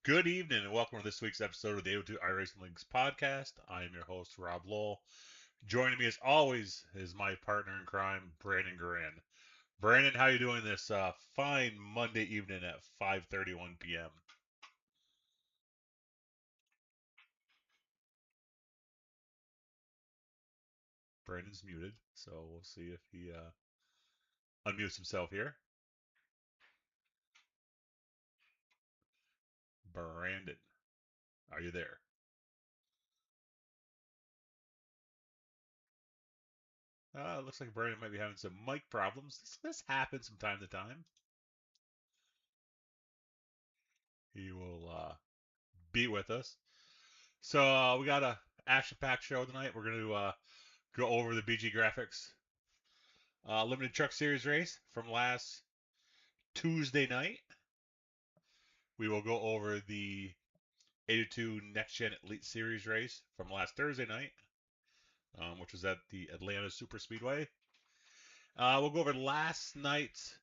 Good evening and welcome to this week's episode of the A02 Iracing Leagues podcast. I am your host, Rob Lowell. Joining me as always is my partner in crime, Brandon Garrand. Brandon, how you doing this fine Monday evening at 5:31 p.m.? Brandon's muted, so we'll see if he unmutes himself here. Brandon, are you there? Looks like Brandon might be having some mic problems. This happens from time to time. He will be with us. So we got a action-packed show tonight. We're going to go over the BG Graphix Limited Truck Series race from last Tuesday night. We will go over the 82 Next Gen Elite Series race from last Thursday night, which was at the Atlanta Super Speedway. We'll go over last night's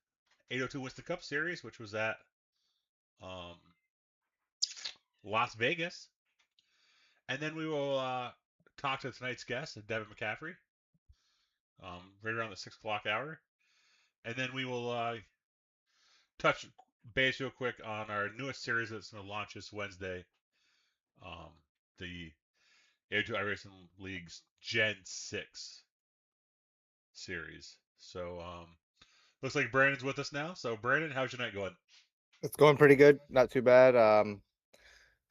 802 Winston Cup Series, which was at um, Las Vegas. And then we will talk to tonight's guest, Devin McCaffrey, right around the 6 o'clock hour. And then we will touch base real quick on our newest series that's going to launch this Wednesday, the A2 iRacing League's Gen 6 series. So, looks like Brandon's with us now. So, Brandon, how's your night going? It's going pretty good. Not too bad.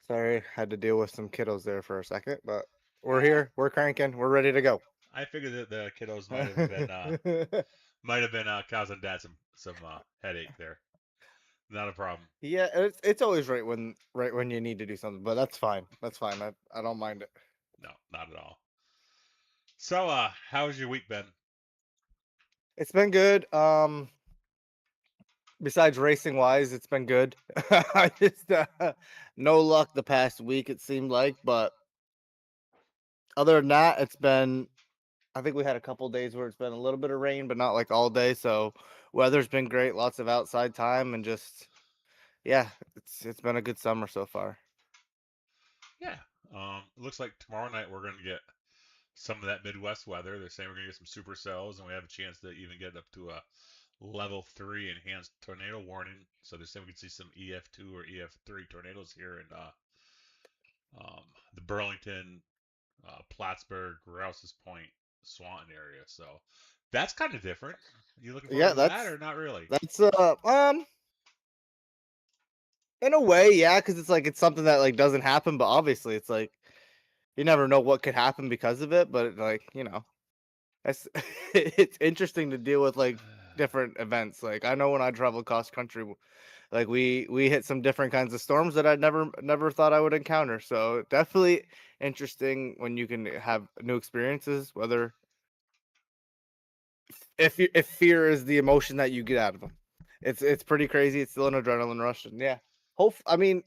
Sorry, had to deal with some kiddos there for a second, but we're here. We're cranking. We're ready to go. I figured that the kiddos might have been causing Dad some headache there. Not a problem. Yeah, it's always right when you need to do something, but that's fine. That's fine. I don't mind it. No, not at all. So, how's your week been? It's been good. Besides racing wise, it's been good. I just no luck the past week it seemed like, but other than that, it's been. I think we had a couple days where it's been a little bit of rain, but not like all day. So weather's been great. Lots of outside time and just yeah, it's been a good summer so far. Yeah. It looks like tomorrow night we're going to get some of that Midwest weather. They're saying we're going to get some supercells, and we have a chance to even get up to a level 3 enhanced tornado warning. So they're saying we could see some EF2 or EF3 tornadoes here in the Burlington, Plattsburgh, Rouse's Point, Swanton area. So that's kind of different. You looking forward Yeah, to that or not really? that's in a way, yeah, because it's like it's something that like doesn't happen, but obviously it's like you never know what could happen because of it. But like that's it's interesting to deal with like different events. Like I know when I travel cross country, like we hit some different kinds of storms that I'd never thought I would encounter. So definitely interesting when you can have new experiences. Whether if fear is the emotion that you get out of them, it's pretty crazy. It's still an adrenaline rush, and yeah. I mean,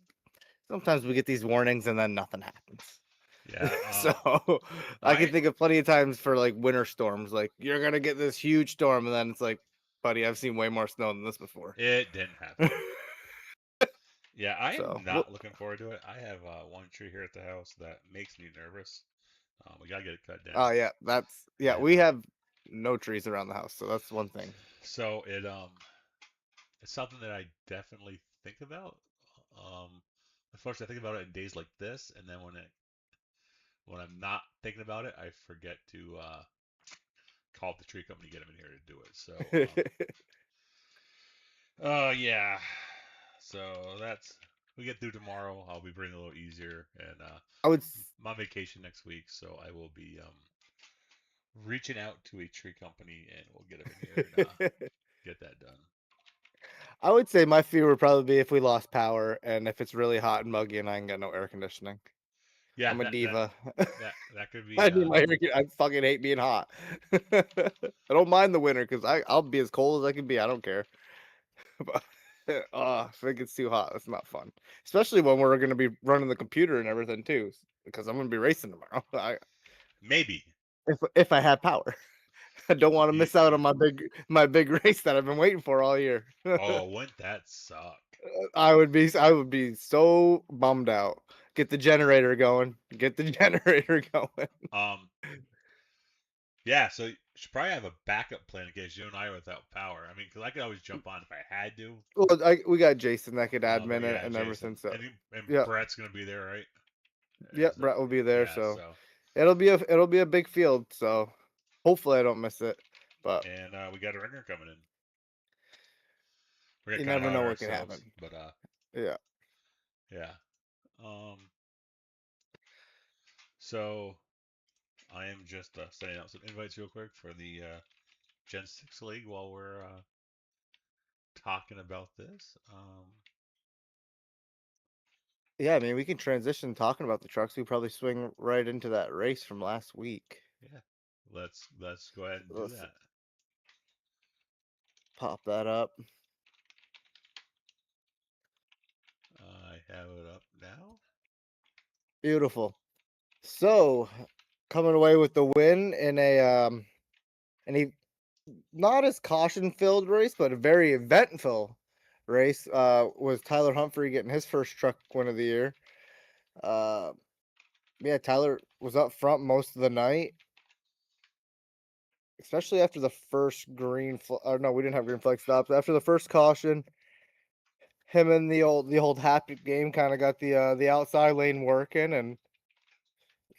sometimes we get these warnings and then nothing happens. Yeah. So I can think of plenty of times for like winter storms, like you're gonna get this huge storm, and then it's like, buddy, I've seen way more snow than this before. It didn't happen. Yeah, I am So not looking forward to it. I have one tree here at the house that makes me nervous. We gotta get it cut down. oh yeah, And we have no trees around the house, so that's one thing. so it's something that I definitely think about. Unfortunately, I think about it in days like this, and then when I'm not thinking about it, I forget to call up the tree company, get them in here to do it. So yeah. So that's we get through tomorrow. I'll be bringing a little easier, and I would my vacation next week, so I will be reaching out to a tree company, and we'll get them in here and get that done. I would say my fear would probably be if we lost power and if it's really hot and muggy and I ain't got no air conditioning. Yeah, I'm a that diva. that could be. I need my I fucking hate being hot. I don't mind the winter because I'll be as cold as I can be. I don't care. But, if it gets too hot, it's not fun. Especially when we're gonna be running the computer and everything too, because I'm gonna be racing tomorrow. Maybe. If I have power, I don't want to You, miss out you, on my big race that I've been waiting for all year. oh, wouldn't that suck? I would be so bummed out. Get the generator going. Get the generator going. Um, yeah, so you should probably have a backup plan in case you and I are without power. I mean, because I could always jump on if I had to. Well, we got Jason that could admin it Yeah, and Jason, everything. So, and yeah, Brett's gonna be there, right? yeah, Is it? Brett will be there. Yeah, So so it'll be a big field. So hopefully I don't miss it. But and we got a ringer coming in. We're you getting kind of never hot know what could ourselves, happen. but Yeah. yeah. Um, so I am just sending out some invites real quick for the Gen 6 League while we're talking about this. Yeah, I mean, we can transition talking about the trucks. We probably swing right into that race from last week. Yeah, let's go ahead and do Let's that. pop that up. I have it up now. Beautiful. So, coming away with the win in a not as caution-filled race, but a very eventful race, was Tyler Humphrey getting his first truck win of the year. Uh, yeah, Tyler was up front most of the night, especially after the first green or no, we didn't have green flag stops. After the first caution, him and the old happy game kind of got the outside lane working, and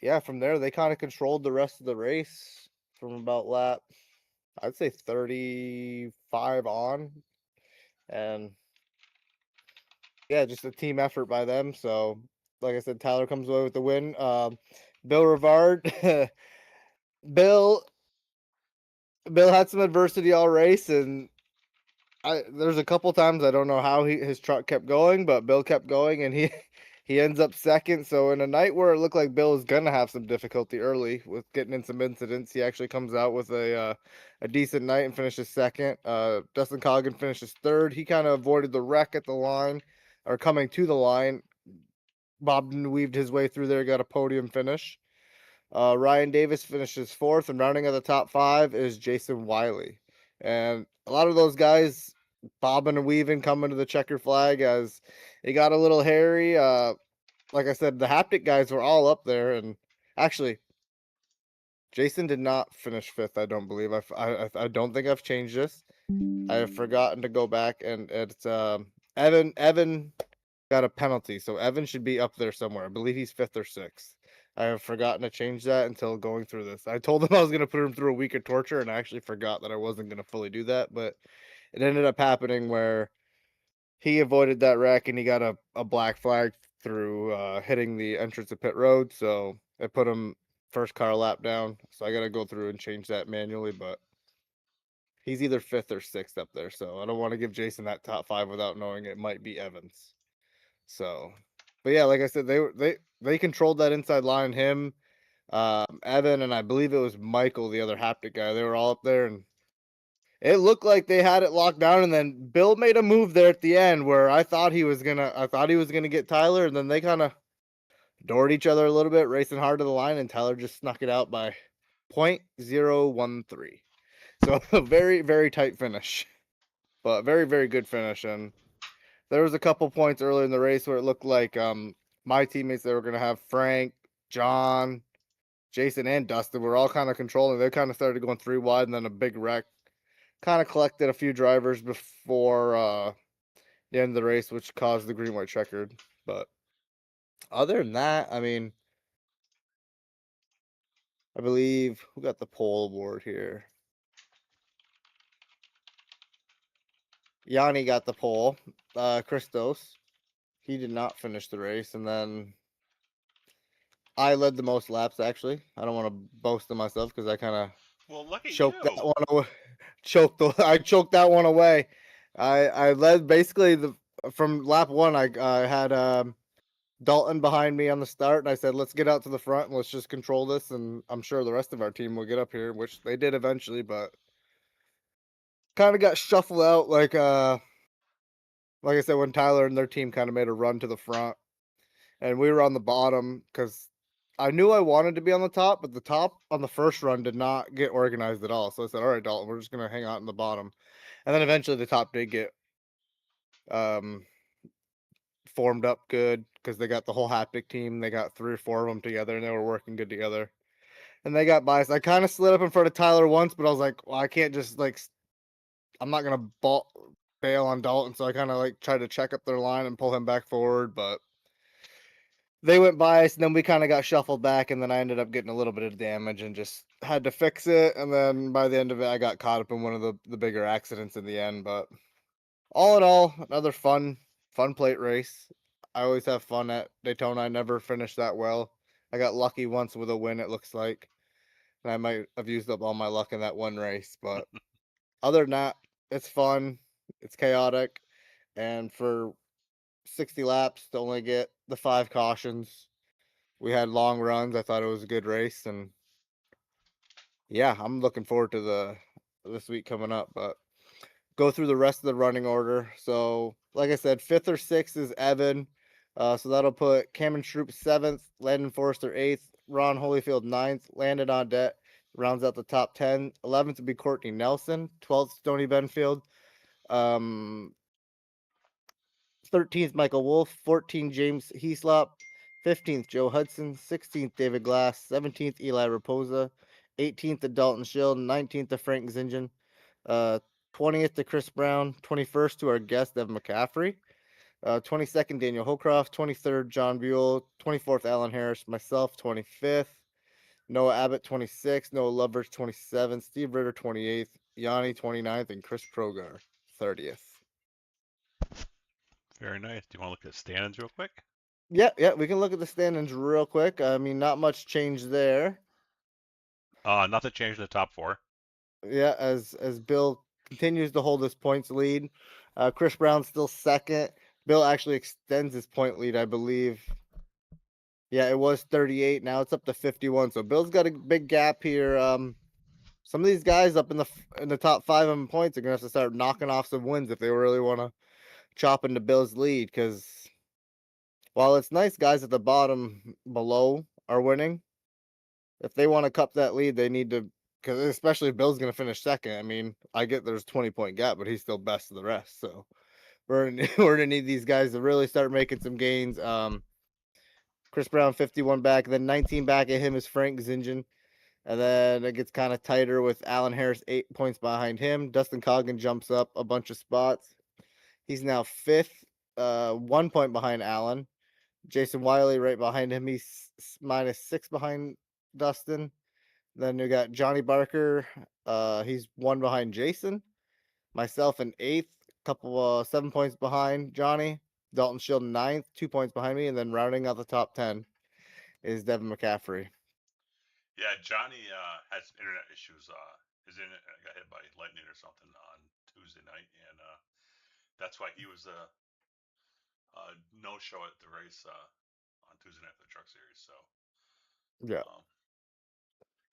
yeah, from there they kind of controlled the rest of the race from about lap, I'd say 35 on, and yeah, just a team effort by them. So, like I said, Tyler comes away with the win. Bill Rivard, Bill, Bill had some adversity all race, and there's a couple times I don't know how his truck kept going, but Bill kept going, and he he ends up second. So in a night where it looked like Bill was gonna have some difficulty early with getting in some incidents, he actually comes out with a decent night and finishes second. Dustin Coggin finishes third. He kind of avoided the wreck at the line, or coming to the line. Bob weaved his way through there, got a podium finish. Ryan Davis finishes fourth, and rounding out the top five is Jason Wiley. And a lot of those guys bobbing and weaving coming to the checker flag as it got a little hairy. Like I said, the haptic guys were all up there, and actually, Jason did not finish fifth. I don't believe. I don't think I've changed this. I have forgotten to go back, and it's Evan got a penalty, so Evan should be up there somewhere. I believe he's fifth or sixth. I have forgotten to change that until going through this. I told him I was going to put him through a week of torture, and I actually forgot that I wasn't going to fully do that. But it ended up happening where he avoided that wreck and he got a black flag through hitting the entrance of pit road. So it put him first car lap down. So I got to go through and change that manually. But he's either fifth or sixth up there. So I don't want to give Jason that top five without knowing it might be Evans. So, but yeah, like I said, they controlled that inside line. Him, Evan, and I believe it was Michael, the other haptic guy. They were all up there, and it looked like they had it locked down. And then Bill made a move there at the end where I thought he was gonna get Tyler, and then they kind of doored each other a little bit, racing hard to the line, and Tyler just snuck it out by 0.013. So a very very tight finish, but very very good finish. And there was a couple points early in the race where it looked like my teammates, they were going to have Frank, John, Jason, and Dustin were all kind of controlling. They kind of started going three wide, and then a big wreck kind of collected a few drivers before the end of the race, which caused the green white checkered. But other than that, I mean, I believe who got the pole award here? Yanni got the pole. Christos, he did not finish the race, and then I led the most laps. Actually, I don't want to boast of myself because I kind of Well, look at choked that you. one away. I choked that one away. I led basically the from lap one. I had Dalton behind me on the start, and I said, "Let's get out to the front and let's just control this." And I'm sure the rest of our team will get up here, which they did eventually, but kind of got shuffled out like I said, when Tyler and their team kind of made a run to the front, and we were on the bottom because I knew I wanted to be on the top, but the top on the first run did not get organized at all. So I said, "All right, Dalton, we're just gonna hang out in the bottom," and then eventually the top did get formed up good because they got the whole Haptic team. They got 3 or 4 of them together, and they were working good together. And they got biased. I kind of slid up in front of Tyler once, but I was like, well, I can't just like I'm not gonna bail on Dalton, so I kind of like tried to check up their line and pull him back forward, but they went by us, and then we kind of got shuffled back, and then I ended up getting a little bit of damage and just had to fix it. And then by the end of it, I got caught up in one of the bigger accidents in the end. But all in all, another fun plate race. I always have fun at Daytona. I never finished that well. I got lucky once with a win, it looks like, and I might have used up all my luck in that one race. But other than that, it's fun. It's chaotic, and for 60 laps to only get the 5 cautions, we had long runs. I thought it was a good race, and yeah, I'm looking forward to this week coming up. But go through the rest of the running order. So, like I said, 5th or 6th is Evan. So that'll put Cameron Shroop 7th, Landon Forrester 8th, Ron Holyfield 9th, Landon Audette rounds out the top 10. 11th would be Courtney Nelson, 12th Stony Benfield. 13th Michael Wolf, 14th James Heaslop, 15th Joe Hudson, 16th David Glass, 17th Eli Raposa, 18th to Dalton Schill, 19th to Frank Zingen, 20th to Chris Brown, 21st to our guest Devin McCaffrey, 22nd Daniel Holcroft, 23rd John Buell, 24th Alan Harris, myself 25th, Noah Abbott 26th, Noah Lovers 27th, Steve Ritter 28th, Yanni 29th, and Chris Progar 30th. Very nice. Do you want to look at standings real quick? Yeah, we can look at the standings real quick. I mean, not much change there. Nothing changed in the top 4. Yeah, as Bill continues to hold his points lead. Chris Brown's still second. Bill actually extends his point lead, I believe. Yeah, it was 38. Now it's up to 51. So Bill's got a big gap here. Some of these guys up in the top 5 on points are gonna have to start knocking off some wins if they really want to chop into Bill's lead. Because while it's nice, guys at the bottom below are winning. If they want to cup that lead, they need to, because especially if Bill's going to finish second. I mean, I get there's 20-point gap, but he's still best of the rest. So we're we're gonna need these guys to really start making some gains. Chris Brown 51 back, and then 19 back at him is Frank Zingen. And then it gets kind of tighter with Alan Harris 8 points behind him. Dustin Coggin jumps up a bunch of spots. He's now 5th, 1 point behind Alan. Jason Wiley right behind him. He's -6 behind Dustin. Then we got Johnny Barker. He's 1 behind Jason. Myself in 8th, couple 7 points behind Johnny. Dalton Shield 9th, 2 points behind me, and then rounding out the top 10 is Devin McCaffrey. Yeah, Johnny had some internet issues. His internet got hit by lightning or something on Tuesday night, and that's why he was no show at the race on Tuesday night for the Truck Series. So Yeah.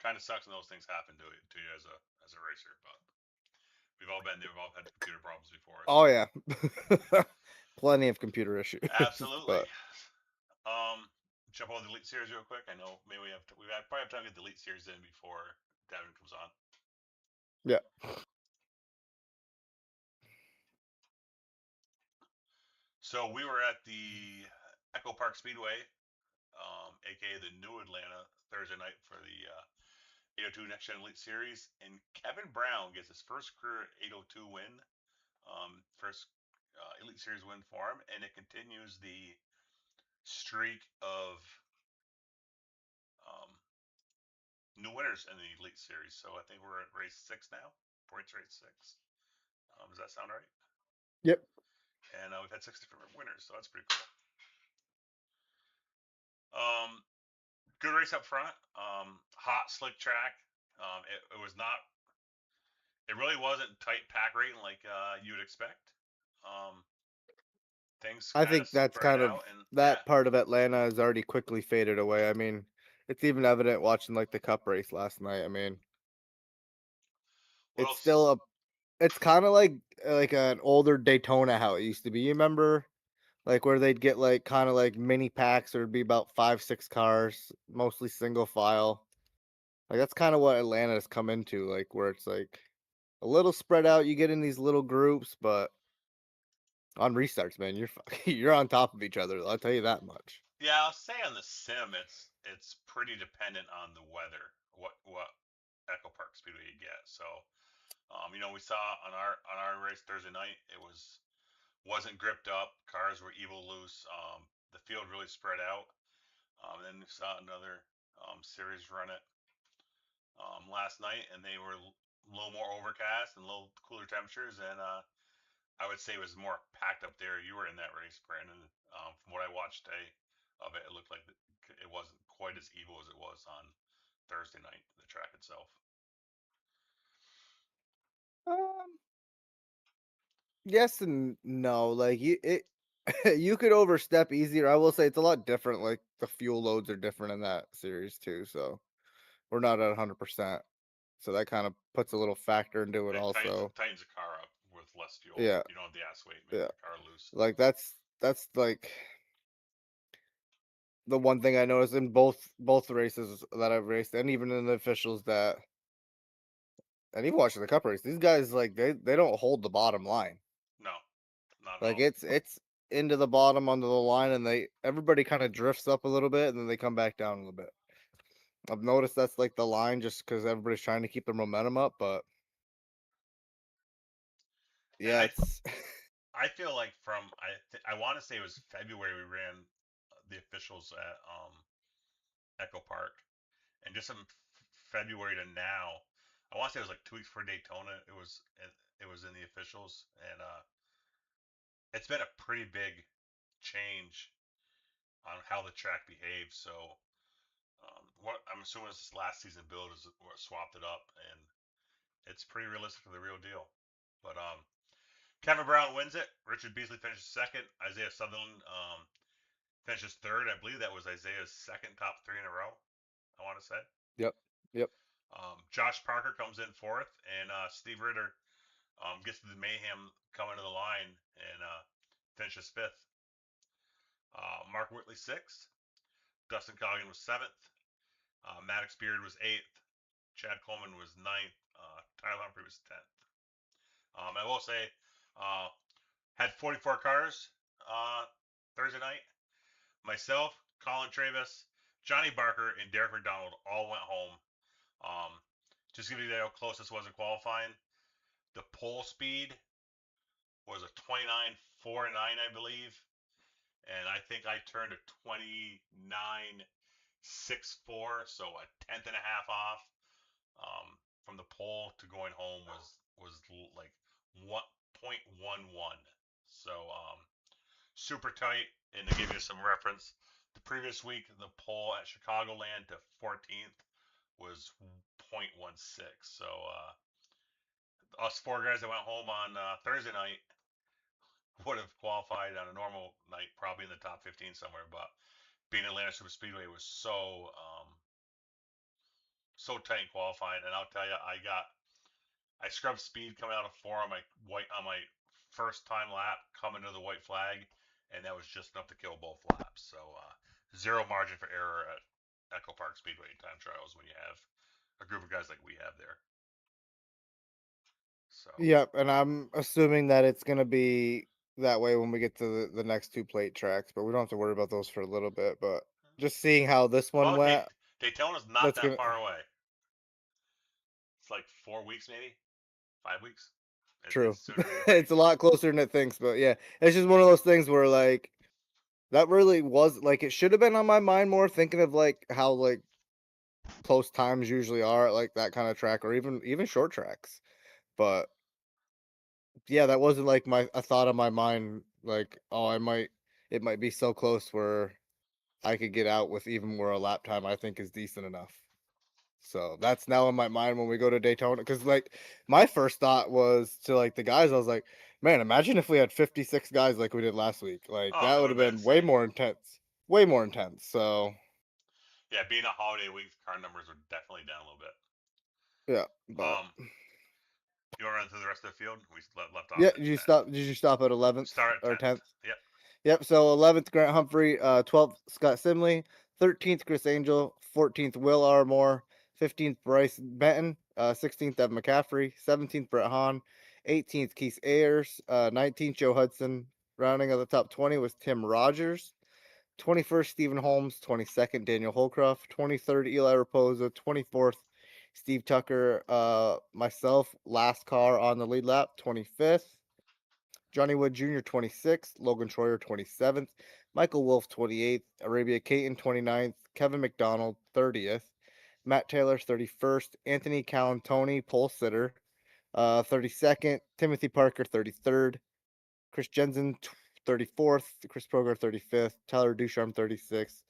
Kind of sucks when those things happen to you as a racer, but we've all been there. We've all had computer problems before. So. Oh yeah, plenty of computer issues. Absolutely. Jump on the Elite Series real quick. I know maybe we probably have time to get the Elite Series in before Devin comes on. Yeah. So we were at the Echo Park Speedway, aka the New Atlanta, Thursday night for the 802 Next Gen Elite Series, and Kevin Brown gets his first career 802 win, first Elite Series win for him, and it continues the streak of new winners in the Elite Series. So I think we're at race 6 now, points race 6. Does that sound right? Yep. And we've had 6 different winners, so that's pretty cool. Good race up front. Hot, slick track. It was not. It really wasn't tight pack rating like you would expect. Things. I think that's kind of that yeah. part of Atlanta has already quickly faded away. I mean, it's even evident watching like the Cup race last night. I mean, it's still it's kind of like an older Daytona how it used to be. You remember like where they'd get like kind of like mini packs, or it'd be about 5-6 cars, mostly single file. Like that's kind of what Atlanta has come into, like where it's like a little spread out. You get in these little groups, but On restarts, man, you're on top of each other. I'll tell you that much. Yeah, I'll say on the sim, it's pretty dependent on the weather. What Echo Park Speedway you get. So, we saw on our race Thursday night, wasn't gripped up. Cars were evil loose. The field really spread out. Then we saw another series run it last night, and they were a little more overcast and a little cooler temperatures. And I would say it was more packed up there. You were in that race, Brandon. From what I watched today of it, it looked like it wasn't quite as evil as it was on Thursday night, the track itself. Um, yes and no. Like you could overstep easier. I will say it's a lot different. Like the fuel loads are different in that series too. So we're not at 100%. So that kind of puts a little factor into it It also. tightens the car up with less fuel. Yeah, You don't have the ass weight, make yeah. the car loose. Like that's like the one thing I noticed in both races that I've raced, and even in the officials that, and even watching the cup race, these guys like they don't hold the bottom line. No, not at Like all. it's into the bottom under the line, and everybody kind of drifts up a little bit, and then they come back down a little bit. I've noticed that's like the line, just because everybody's trying to keep their momentum up. But And yeah, it's I feel like I want to say it was February we ran the officials at Echo Park, and just from February to now, I want to say it was like 2 weeks for Daytona. It was in the officials, and it's been a pretty big change on how the track behaves. So what I'm assuming is this last season build is what swapped it up, and it's pretty realistic for the real deal. But Kevin Brown wins it. Richard Beasley finishes second. Isaiah Sutherland finishes third. I believe that was Isaiah's second top three in a row. I want to say. yep, yep. Josh Parker comes in fourth, and Steve Ritter gets to the mayhem coming to the line and finishes fifth. Mark Whitley sixth. Dustin Coggin was seventh. Maddox Beard was eighth. Chad Coleman was ninth. Tyler Humphrey was 10th. I will say, uh, had 44 cars Thursday night. Myself, Colin Travis, Johnny Barker, and Derek McDonald all went home. Um, just to give you how close this was in qualifying, the pole speed was a 29.49, I believe, and I think I turned a 29.64, so a tenth and a half off. From the pole to going home was like 1.11. So super tight. And to give you some reference, the previous week the pole at Chicagoland to 14th was 0.16. So us four guys that went home on Thursday night would have qualified on a normal night, probably in the top 15 somewhere. But being Atlanta Super Speedway was so tight in qualifying, and I'll tell you, I scrubbed speed coming out of four on my first time lap coming to the white flag, and that was just enough to kill both laps. So zero margin for error at Echo Park Speedway time trials when you have a group of guys like we have there. So Yep, and I'm assuming that it's gonna be that way when we get to the next two plate tracks, but we don't have to worry about those for a little bit. But just seeing how this one well, went, Daytona's not that's that gonna far away. It's like 4 weeks, maybe 5 weeks. true. It's sooner than you think. It's a lot closer than it thinks, but yeah, it's just one of those things where like that really was like it should have been on my mind more, thinking of like how like close times usually are at like that kind of track, or even short tracks. But yeah, that wasn't like a thought on my mind, like, oh, it might be so close where I could get out with even more a lap time I think is decent enough. So that's now in my mind when we go to Daytona. Cause like my first thought was to like the guys, I was like, man, imagine if we had 56 guys like we did last week. Like Oh, that it would would have have been been way insane. more intense. Way more intense. So Yeah, being a holiday week, car numbers are definitely down a little bit. yeah, but Um, you want to run through the rest of the field? We left off yeah, at did you stop at 11th start at or 10th. 10th? Yep. Yep. So 11th Grant Humphrey, 12th Scott Simley, 13th Chris Angel, 14th Will Armore, 15th Bryce Benton, 16th Devin McCaffrey, 17th Brett Hahn, 18th Keith Ayers, 19th Joe Hudson, Rounding out the top 20 was Tim Rogers. 21st, Stephen Holmes. 22nd, Daniel Holcroft. 23rd, Eli Raposa. 24th, Steve Tucker. Myself, last car on the lead lap. 25th. Johnny Wood Jr. 26th. Logan Troyer 27th. Michael Wolf 28th. Arabia Caton 29th. Kevin McDonald 30th. Matt Taylor 31st. Anthony Calantoni, pole sitter, 32nd. Timothy Parker 33rd. Chris Jensen 34th. Chris Proger 35th. Tyler Ducharme 36th.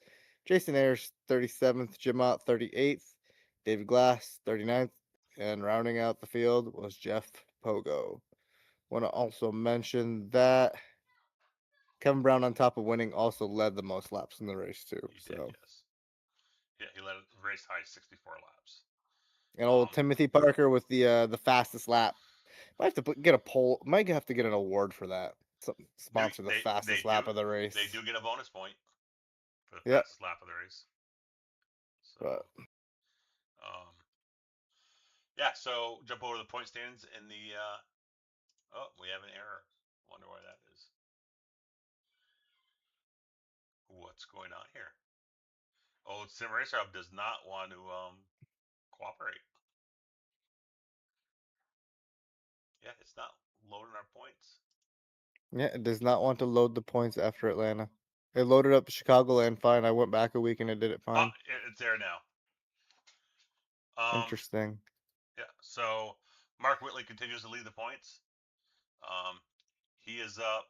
Jason Ayers 37th. Jim Ott 38th. David Glass 39th. And rounding out the field was Jeff Pogo. Want to also mention that Kevin Brown, on top of winning, also led the most laps in the race too. He did, yes. Yeah, he led the race high 64 laps. And old Timothy Parker with the fastest lap. Might have to get a poll. Might have to get an award for that. Sponsor the fastest lap of the race. They do get a bonus point for the fastest lap of the race. So, yeah. So jump over the point stands in the. Oh, we have an error. Wonder why that is. What's going on here? Oh, Sim Racer Hub does not want to cooperate. Yeah, it's not loading our points. Yeah, it does not want to load the points after Atlanta. It loaded up Chicagoland fine. I went back a week and it did it fine. It's there now. Interesting. Yeah, so Mark Whitley continues to lead the points. He is up.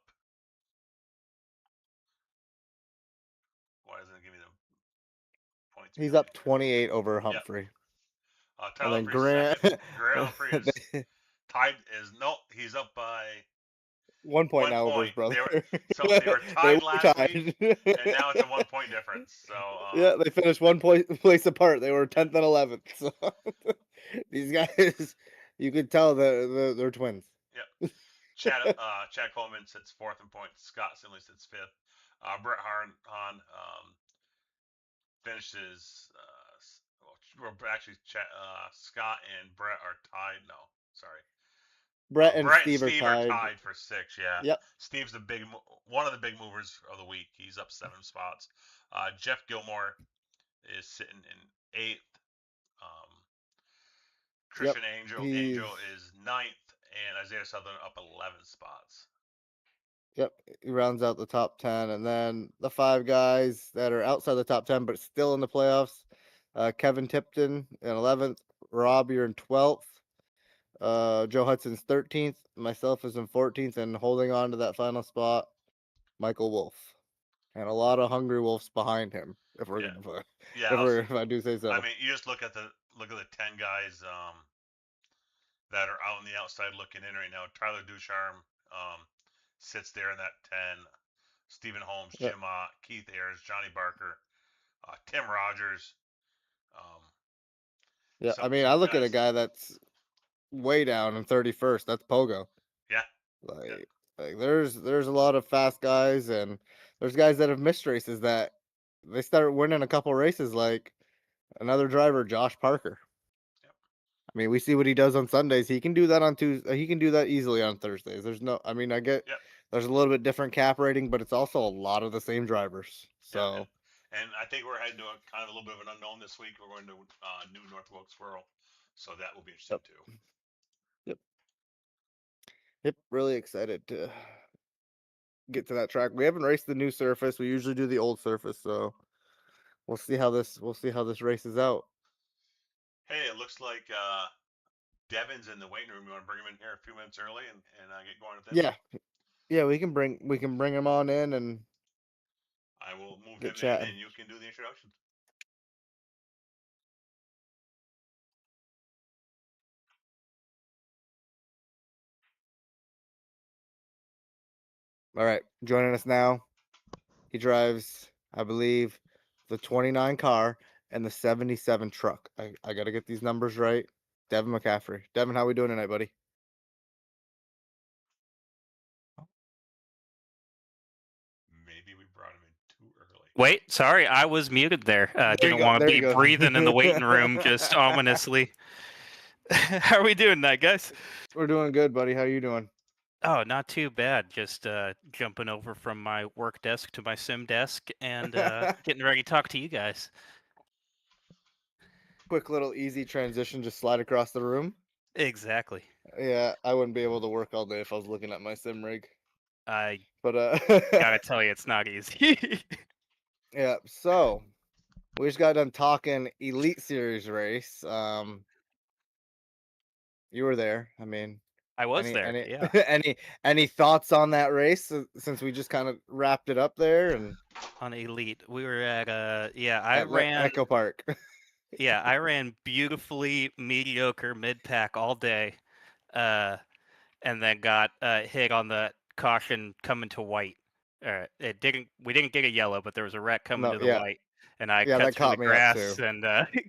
Why doesn't it give me the points? He's up 28 over Humphrey. Yep. Tyler Humphrey second. Grant Humphrey is tied. He's up by 1 point now over his brother. They were tied last week, and now it's a 1 point difference. So yeah, they finished 1 place apart. They were 10th and 11th. So these guys, you could tell that they're twins. Yep. Chad Coleman sits 4th in points. Scott Simley sits 5th. Brett Hahn finishes. Actually, Scott and Brett are tied. No, sorry. Brett and Steve are tied for 6. Yeah. Yep. Steve's one of the big movers of the week. He's up 7 spots. Jeff Gilmore is sitting in 8th. Christian Angel is 9th, and Isaiah Sutherland up 11 spots. Yep, he rounds out the top 10, and then the 5 guys that are outside the top 10 but still in the playoffs. Kevin Tipton in 11th. Rob, you're in 12th. Joe Hudson's 13th. Myself is in 14th, and holding on to that final spot, Michael Wolf, and a lot of hungry wolves behind him. If we're gonna put, if I do say so. I mean, you just look at the 10 guys that are out on the outside looking in right now. Tyler Ducharme sits there in that 10. Stephen Holmes, Jim Ott, Keith Ayers, Johnny Barker, Tim Rogers. Yeah, I mean, I look at a guy that's way down in 31st. That's Pogo. Yeah. Like there's a lot of fast guys, and there's guys that have missed races that they start winning a couple races, like another driver, Josh Parker. Yep. I mean, we see what he does on Sundays. He can do that on Tuesday. He can do that easily on Thursdays. There's no, I mean, I get there's a little bit different cap rating, but it's also a lot of the same drivers. So. And I think we're heading to a kind of a little bit of an unknown this week. We're going to New North Wilkesboro, so that will be interesting too. Yep, really excited to get to that track. We haven't raced the new surface. We usually do the old surface, so we'll see how this races out. Hey, it looks like Devin's in the waiting room. You want to bring him in here a few minutes early and get going with him? Yeah, we can bring him on in, and I will move him in, and you can do the introductions. All right, joining us now. He drives, I believe, the 29 car and the 77 truck. I got to get these numbers right. Devin McCaffrey. Devin, how we doing tonight, buddy? Maybe we brought him in too early. Wait, sorry, I was muted there. Didn't want to be breathing in the waiting room just ominously. How are we doing tonight, guys? We're doing good, buddy. How are you doing? Oh, not too bad. Just jumping over from my work desk to my sim desk and getting ready to talk to you guys. Quick little easy transition, just slide across the room. Exactly. Yeah, I wouldn't be able to work all day if I was looking at my sim rig. I But gotta tell you, it's not easy. yeah, so we just got done talking Elite Series race. You were there. I mean, I was any there. any Yeah. any thoughts on that race since we just kind of wrapped it up there and On Elite, we were at yeah. at Echo Park? Yeah, I ran beautifully mediocre mid pack all day. And then got hit on the caution coming to white. It didn't. We didn't get a yellow, but there was a wreck coming No, to the yeah, white, and I yeah, cut that through the caught me up too. grass and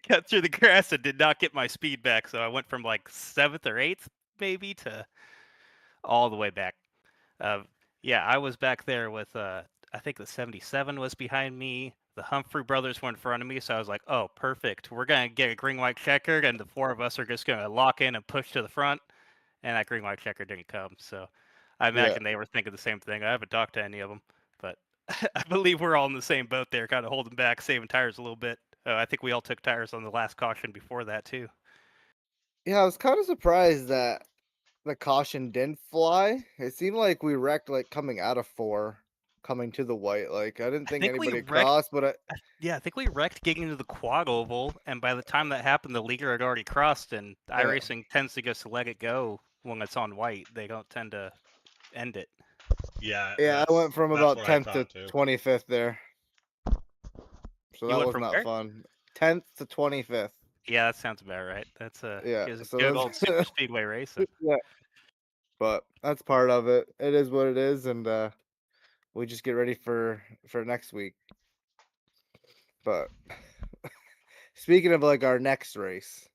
cut through the grass and did not get my speed back. So I went from like 7th or 8th maybe to all the way back. Uh, yeah, I was back there with I think the 77 was behind me. The Humphrey brothers were in front of me, so I was like, "Oh, perfect. We're gonna get a green white checker, and the four of us are just gonna lock in and push to the front." And that green white checker didn't come. So I Yeah, imagine they were thinking the same thing. I haven't talked to any of them, but I believe we're all in the same boat there, kind of holding back, saving tires a little bit. I think we all took tires on the last caution before that too. yeah, I was kind of surprised that the caution didn't fly. It seemed like we wrecked like coming out of 4, coming to the white. Like I didn't I think think we anybody wrecked. crossed, but Yeah, I think we wrecked getting into the quad oval, and by the time that happened, the leader had already crossed. And yeah, iRacing tends to just let it go when it's on white. They don't tend to end it. Yeah, yeah, I went from that's about what I 10th to thought too. 25th there, so You that went was from not where? fun. 10th to 25th. Yeah, that sounds about right. That's a Yeah, just so good old super that's speedway racing. yeah, but that's part of it. It is what it is, and we just get ready for next week. But speaking of like our next race,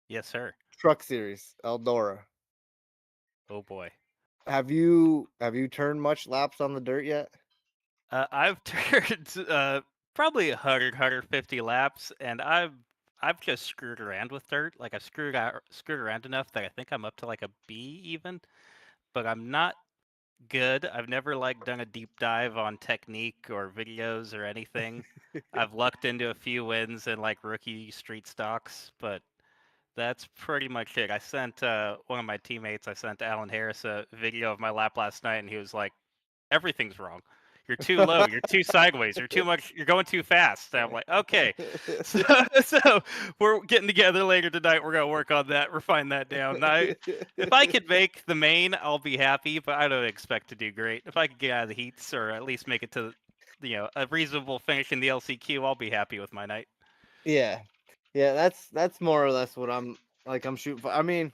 Yes, sir. Truck Series, Eldora. Oh boy. Have you turned much laps on the dirt yet? I've turned probably 150 laps, and I've just screwed around with dirt. Like I've screwed around enough that I think I'm up to like a B even, but I'm not good. I've never like done a deep dive on technique or videos or anything. I've lucked into a few wins in like rookie street stocks, but that's pretty much it. I sent one of my teammates, I sent Alan Harris a video of my lap last night, and he was like, everything's wrong. You're too low. You're too sideways. You're too much. You're going too fast. And I'm like, okay. So, so we're getting together later tonight. We're gonna work on that. Refine that down. If I could make the main, I'll be happy. But I don't expect to do great. If I could get out of the heats or at least make it to, a reasonable finish in the LCQ, I'll be happy with my night. Yeah. Yeah, that's more or less what I'm shooting for. I mean,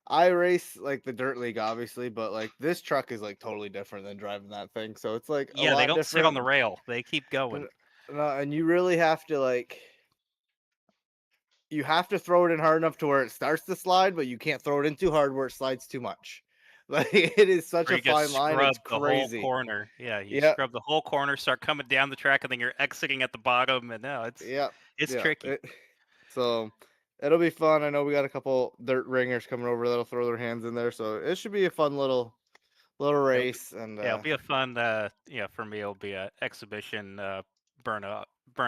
I race like the dirt league obviously, but like this truck is like totally different than driving that thing. So it's like a Yeah, they lot don't sit on the different. rail. They keep going. And, and you really have to like you have to throw it in hard enough to where it starts to slide, but you can't throw it in too hard where it slides too much. Like it is such Or a you just fine line. scrub It's the whole crazy. corner. Yeah, you Yep. scrub the whole corner, start coming down the track, and then you're exiting at the bottom. And no, Yep. it's Yep. tricky. So it'll be fun. I know we got a couple dirt ringers coming over that'll throw their hands in there. So it should be a fun little It'll be, race. And yeah, it'll be a fun. For me, it'll be a exhibition burn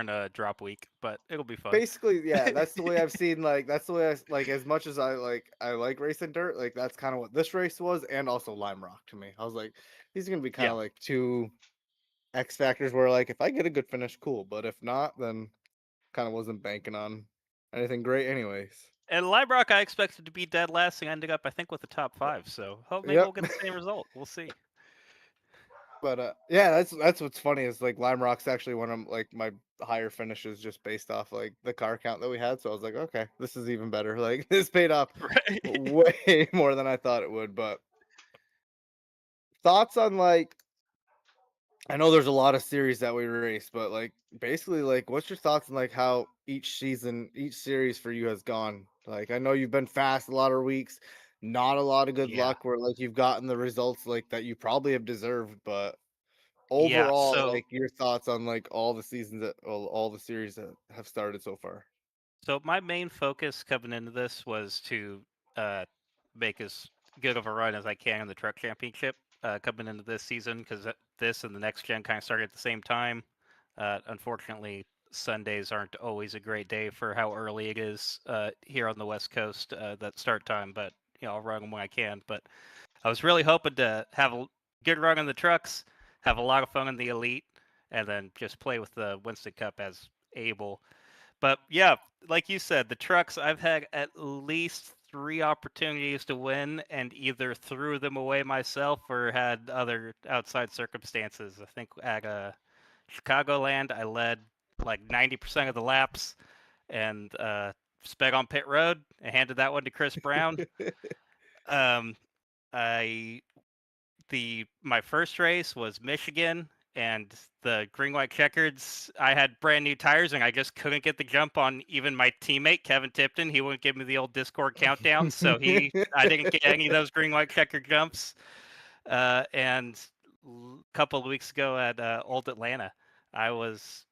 a drop week, but it'll be fun. basically, yeah, that's the way I've seen. Like that's the way I like. As much as I like racing dirt, like that's kind of what this race was, and also Lime Rock to me. I was like, these are gonna be kind Yeah, of like two X factors where like if I get a good finish, cool. But if not, then kind of wasn't banking on anything great, anyways. and Librock I expected to be dead last, and ended up I think with the top 5. So hope maybe Yep. we'll get the same result. We'll see. But yeah, that's what's funny is like Lime Rock's actually one of like my higher finishes just based off like the car count that we had. So I was like, okay, this is even better. Like this paid off Right. way more than I thought it would. But thoughts on like I know there's a lot of series that we race, but like basically like what's your thoughts on like how each season, each series for you has gone? Like I know you've been fast a lot of weeks, not a lot of good Yeah. luck where like you've gotten the results like that you probably have deserved, but Yeah. overall, So like your thoughts on like all the seasons that all the series that have started so far. So my main focus coming into this was to uh, make as good of a run as I can in the truck championship coming into this season, because this and the next gen kind of started at the same time. Unfortunately, Sundays aren't always a great day for how early it is here on the West Coast, that start time, but I'll run when I can. But I was really hoping to have a good run on the trucks, have a lot of fun in the elite, and then just play with the Winston Cup as able. But yeah, like you said, the trucks, I've had at least 3 opportunities to win and either threw them away myself or had other outside circumstances. I think at Chicagoland, I led like 90% of the laps and sped on pit road and handed that one to Chris Brown. um, I my first race was Michigan, and the green white checkers. I had brand new tires, and I just couldn't get the jump on even my teammate Kevin Tipton. He wouldn't give me the old Discord countdown, so I didn't get any of those green white checker jumps. And a couple of weeks ago at Old Atlanta, I was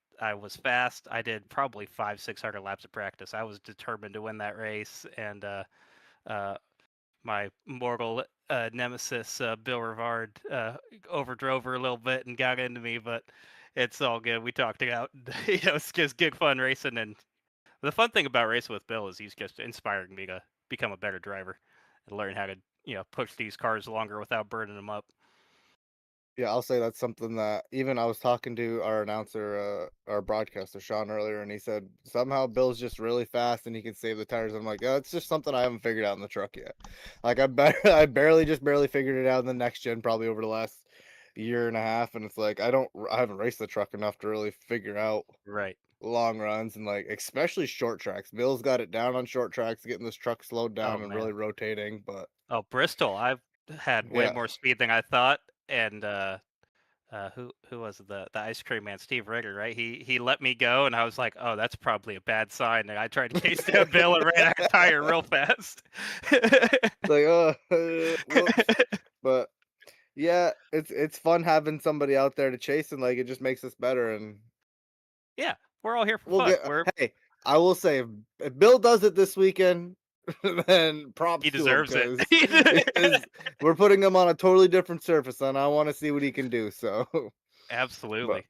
fast. I did probably 500-600 laps of practice. I was determined to win that race, and uh, my mortal nemesis, Bill Rivard, overdrove her a little bit and got into me, but it's all good. We talked it out. It's just good fun racing. And the fun thing about racing with Bill is he's just inspiring me to become a better driver and learn how to, push these cars longer without burning them up. Yeah, I'll say that's something that even I was talking to our announcer, our broadcaster, Sean, earlier, and he said somehow Bill's just really fast and he can save the tires. I'm like, yeah, it's just something I haven't figured out in the truck yet. Like I barely figured it out in the next gen, probably over the last year and a half, and it's like I haven't raced the truck enough to really figure out Right. long runs and like especially short tracks. Bill's got it down on short tracks, getting this truck slowed down Oh and man. really rotating, but Oh, Bristol, I've had way yeah. more speed than I thought, and who was it? The ice cream man, Steve Ritter, right? He let me go, and I was like, oh, that's probably a bad sign. And I tried to chase down Bill and ran out of tire real fast. Like, oh, whoops. But yeah, it's fun having somebody out there to chase, and like it just makes us better. And Yeah, we're all here for we'll fun. get. Hey, I will say, if Bill does it this weekend, then props He to him deserves it. because we're putting him on a totally different surface, and I want to see what he can do. So, but Absolutely.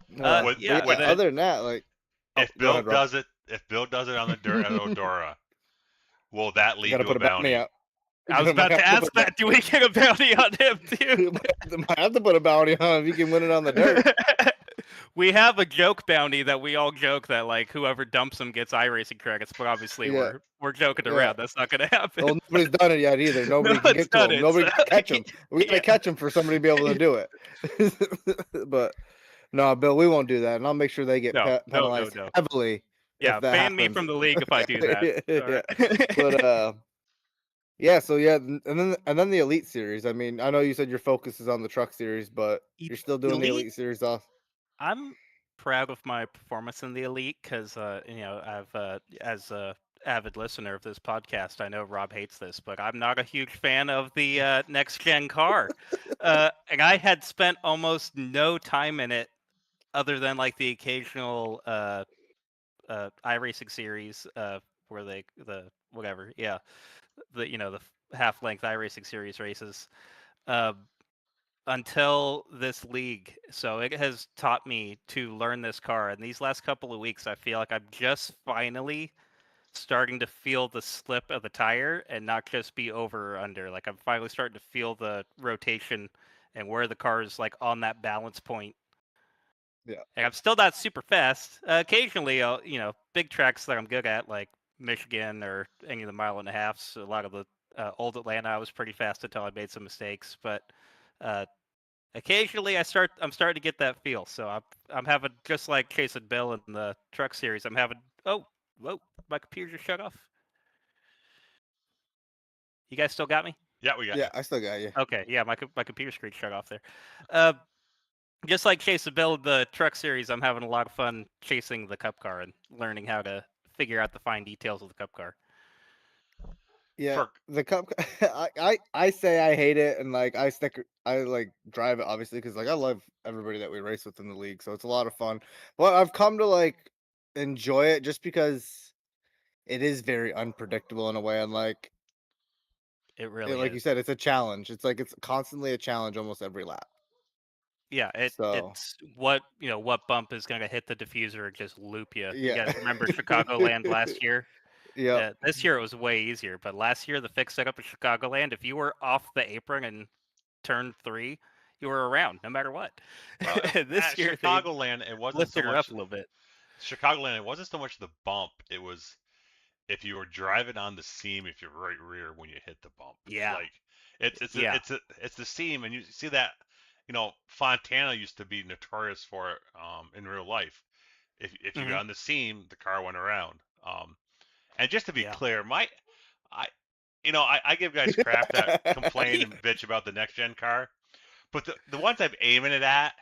Would- would- other than that, like, If go Bill ahead, Rob. does it, on the dirt at Odora, will that You lead got to to put a a bounty bounty? out. I was about to ask that. Do we get a bounty on him too? Might have to put a bounty on him if you can win it on the dirt. We have a joke bounty that we all joke that like whoever dumps him gets iRacing credits, but obviously Yeah. we're joking Yeah. around. That's not gonna happen. Well, nobody's done it yet either. Nobody No can one's get to done him. it, Nobody so- can catch him. We gotta Yeah. catch him for somebody to be able to do it. But no, Bill, we won't do that, and I'll make sure they get No, penalized no. heavily. Yeah, if that ban me happens. from the league if I do that. Yeah. All right. But yeah. So yeah, and then the Elite Series. I mean, I know you said your focus is on the Truck Series, but you're still doing the Elite Series off. I'm proud of my performance in the elite because I've as a avid listener of this podcast, I know Rob hates this, but I'm not a huge fan of the next gen car, and I had spent almost no time in it other than like the occasional iRacing series where the whatever, yeah, the half length iRacing series races. Uh, until this league. So it has taught me to learn this car. And these last couple of weeks, I feel like I'm just finally starting to feel the slip of the tire and not just be over or under. Like I'm finally starting to feel the rotation and where the car is like on that balance point. Yeah. And I'm still not super fast. Occasionally, I'll, big tracks that I'm good at, like Michigan or any of the mile and a halves. A lot of the old Atlanta, I was pretty fast until I made some mistakes. But occasionally, I'm starting to get that feel. So I'm having, just like Chase and Bill in the Truck Series. I'm having, oh, whoa, my computer just shut off. You guys still got me? Yeah, we got Yeah, you. I still got you. Okay, yeah, my computer screen shut off there. Just like Chase and Bill in the Truck Series, I'm having a lot of fun chasing the Cup car and learning how to figure out the fine details of the Cup car. Yeah, For- the Cup. I say I hate it, and like I like drive it obviously because like I love everybody that we race with in the league, so it's a lot of fun. But I've come to like enjoy it just because it is very unpredictable in a way, and like It really like is. you said, it's a challenge. It's like it's constantly a challenge almost every lap. Yeah, So it's what bump is gonna hit the diffuser and just loop you. You yeah, guys remember Chicagoland last year? yep. This year it was way easier, but last year the fix setup at Chicagoland, if you were off the apron in turn 3, you were around no matter what. Well, This at year they Chicagoland, it wasn't so lifted her up much a little bit. Chicagoland. It wasn't so much the bump. It was if you were driving on the seam, if you're right rear when you hit the bump. Yeah, Like yeah. it's the seam, and you see that. Fontana used to be notorious for it in real life. If you Hmm. got on the seam, the car went around. And just to be Yeah. clear, I I give guys crap that complain and bitch about the next gen car, but the ones I'm aiming it at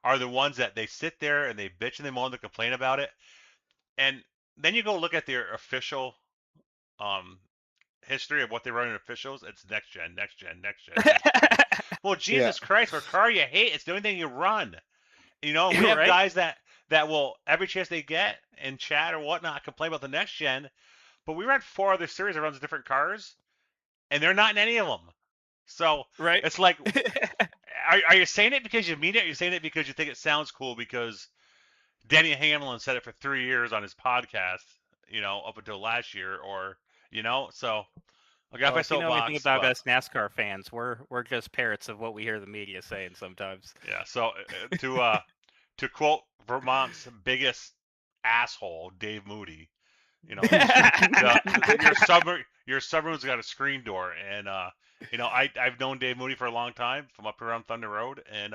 are the ones that they sit there and they bitch and they moan and complain about it, and then you go look at their official um history of what they run in officials. It's next gen, next gen, next gen, next gen. Well, Yeah. Jesus Christ, for a car you hate, it's the only thing you run. And we have Right? guys that will every chance they get in chat or whatnot complain about the next gen, but we ran 4 other series that runs different cars, and they're not in any of them. So Right? it's like, are you saying it because you mean it? Or are you saying it because you think it sounds cool because Denny Hamlin said it for 3 years on his podcast, up until last year, or so I got Well, my if you know anything soapbox, about but us NASCAR fans, we're just parrots of what we hear the media saying sometimes. yeah. So to quote Vermont's biggest asshole, Dave Moody, you know, your submarine has got a screen door, and I've known Dave Moody for a long time from up around Thunder Road, and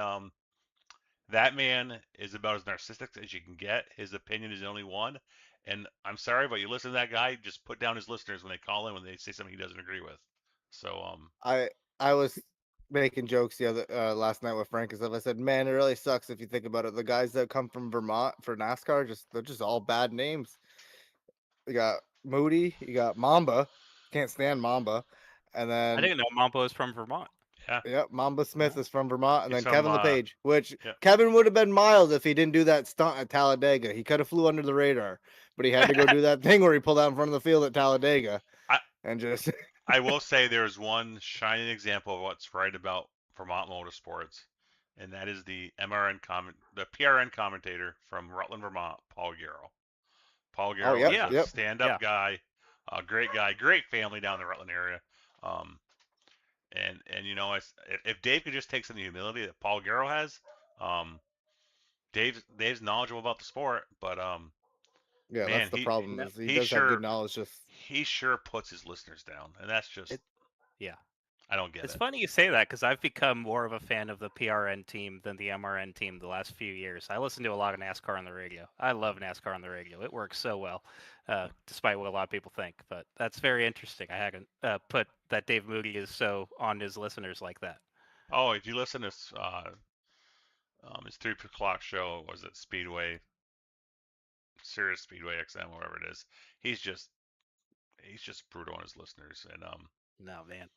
that man is about as narcissistic as you can get. His opinion is the only one, and I'm sorry, but you listen to that guy, just put down his listeners when they call in when they say something he doesn't agree with. So I I was making jokes the other last night with Frank and stuff. I said, "Man, it really sucks if you think about it. The guys that come from Vermont for NASCAR, they're just all bad names. You got Moody, you got Mamba, can't stand Mamba, and I then didn't know Mambo is from Vermont. yeah, yep, Mamba Smith No. is from Vermont, and he's then from Kevin LePage, which yeah. Kevin would have been mild if he didn't do that stunt at Talladega. He could have flew under the radar, but he had to go do that thing where he pulled out in front of the field at Talladega I and just I will say there's one shining example of what's right about Vermont motorsports, and that is the PRN commentator from Rutland, Vermont, Paul Garrow. Paul oh Garrow yep, is Yeah. a yep. stand-up Yeah. guy, great family down in the Rutland area. And if Dave could just take some of the humility that Paul Garrow has, um, Dave's knowledgeable about the sport, but Yeah, that's man, the he problem No. is he he does have good sure knowledge. Just he sure puts his listeners down, and that's just It yeah. I don't get It's it. funny you say that because I've become more of a fan of the PRN team than the MRN team the last few years. I listen to a lot of NASCAR on the radio. I love NASCAR on the radio. It works so well, despite what a lot of people think. But that's very interesting. I hadn't put that Dave Moody is so on his listeners like that. Oh, if you listen to his 3 o'clock show, was it Sirius Speedway XM, whatever it is, he's just he's just brutal on his listeners, and No, man.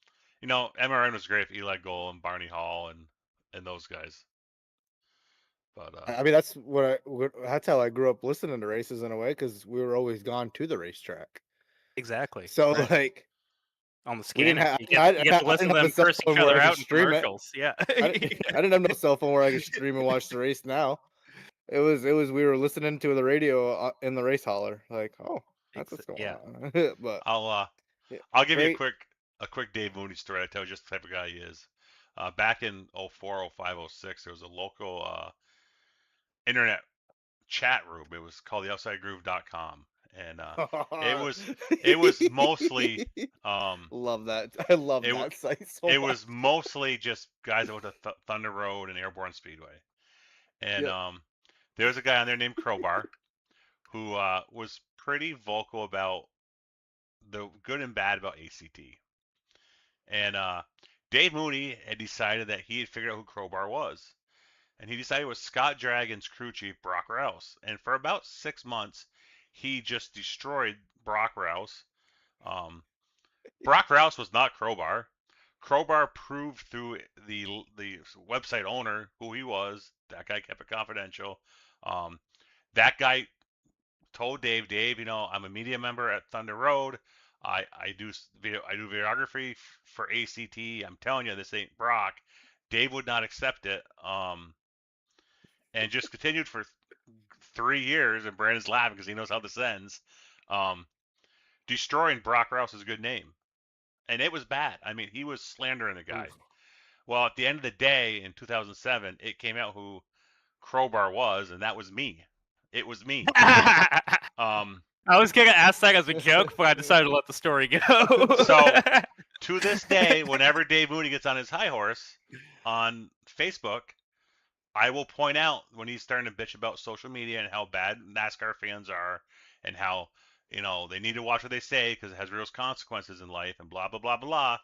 MRN was great with Eli Gold and Barney Hall and those guys, but I mean, that's how I grew up listening to races in a way because we were always gone to the racetrack. Exactly. So Right. like On the we didn't scanner. have You I, get to I listen didn't to have them a cell curse each phone where other I could out in stream it. commercials. Yeah. I didn't have no cell phone where I could stream and watch the race. Now it was we were listening to the radio in the race holler. Like, oh, that's what's going Yeah. on. But I'll yeah, I'll give you great. a quick Dave Mooney story. I tell you just the type of guy he is. Back in 04, 05, 06, there was a local internet chat room. It was called the OutsideGroove.com, and it was mostly um, Love that. I love it that site so it much. was mostly just guys that went to Thunder Road and Airborne Speedway, and Yep. there was a guy on there named Crowbar who was pretty vocal about the good and bad about ACT, and Dave Mooney had decided that he had figured out who Crowbar was. And he decided it was Scott Dragon's crew chief, Brock Rouse. And for about 6 months, he just destroyed Brock Rouse. Um, Brock Rouse was not Crowbar. Crowbar proved through the website owner who he was. That guy kept it confidential. Um, that guy told Dave, I'm a media member at Thunder Road. I do videography for ACT. I'm telling you, this ain't Brock. Dave would not accept it. And just continued for 3 years. And Brandon's laughing because he knows how this ends. Destroying Brock Rouse's good name, and it was bad. I mean, he was slandering the guy. Oof. Well, at the end of the day, in 2007, it came out who Crowbar was, and that was me. It was me. I was gonna ask that as a joke, but I decided to let the story go. So, to this day, whenever Dave Mooney gets on his high horse on Facebook, I will point out when he's starting to bitch about social media and how bad NASCAR fans are and how, they need to watch what they say because it has real consequences in life and blah, blah, blah, blah.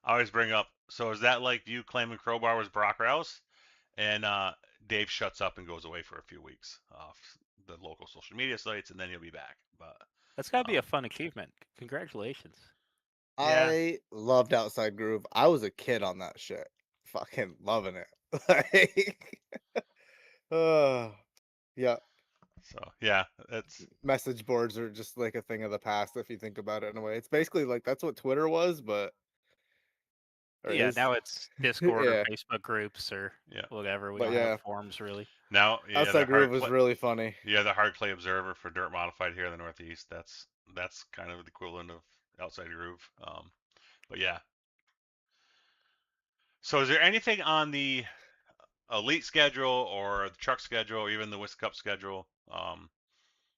I always bring up, so is that like you claiming Crowbar was Brock Rouse? And Dave shuts up and goes away for a few weeks off the local social media sites, and then he'll be back. But That's gotta be a fun achievement. Congratulations. Yeah. I loved Outside Groove. I was a kid on that shit. Fucking loving it. Like, yeah. So yeah, it's Message boards are just like a thing of the past if you think about it in a way. It's basically like that's what Twitter was, but Yeah, now it's Discord Yeah. or Facebook groups or Yeah. whatever. We But don't yeah. have forums really. now Outside Groove was really funny. Yeah, the Hard Clay Observer for Dirt Modified here in the Northeast. That's kind of the equivalent of Outside Groove. But yeah. So is there anything on the elite schedule or the truck schedule or even the Winston Cup schedule?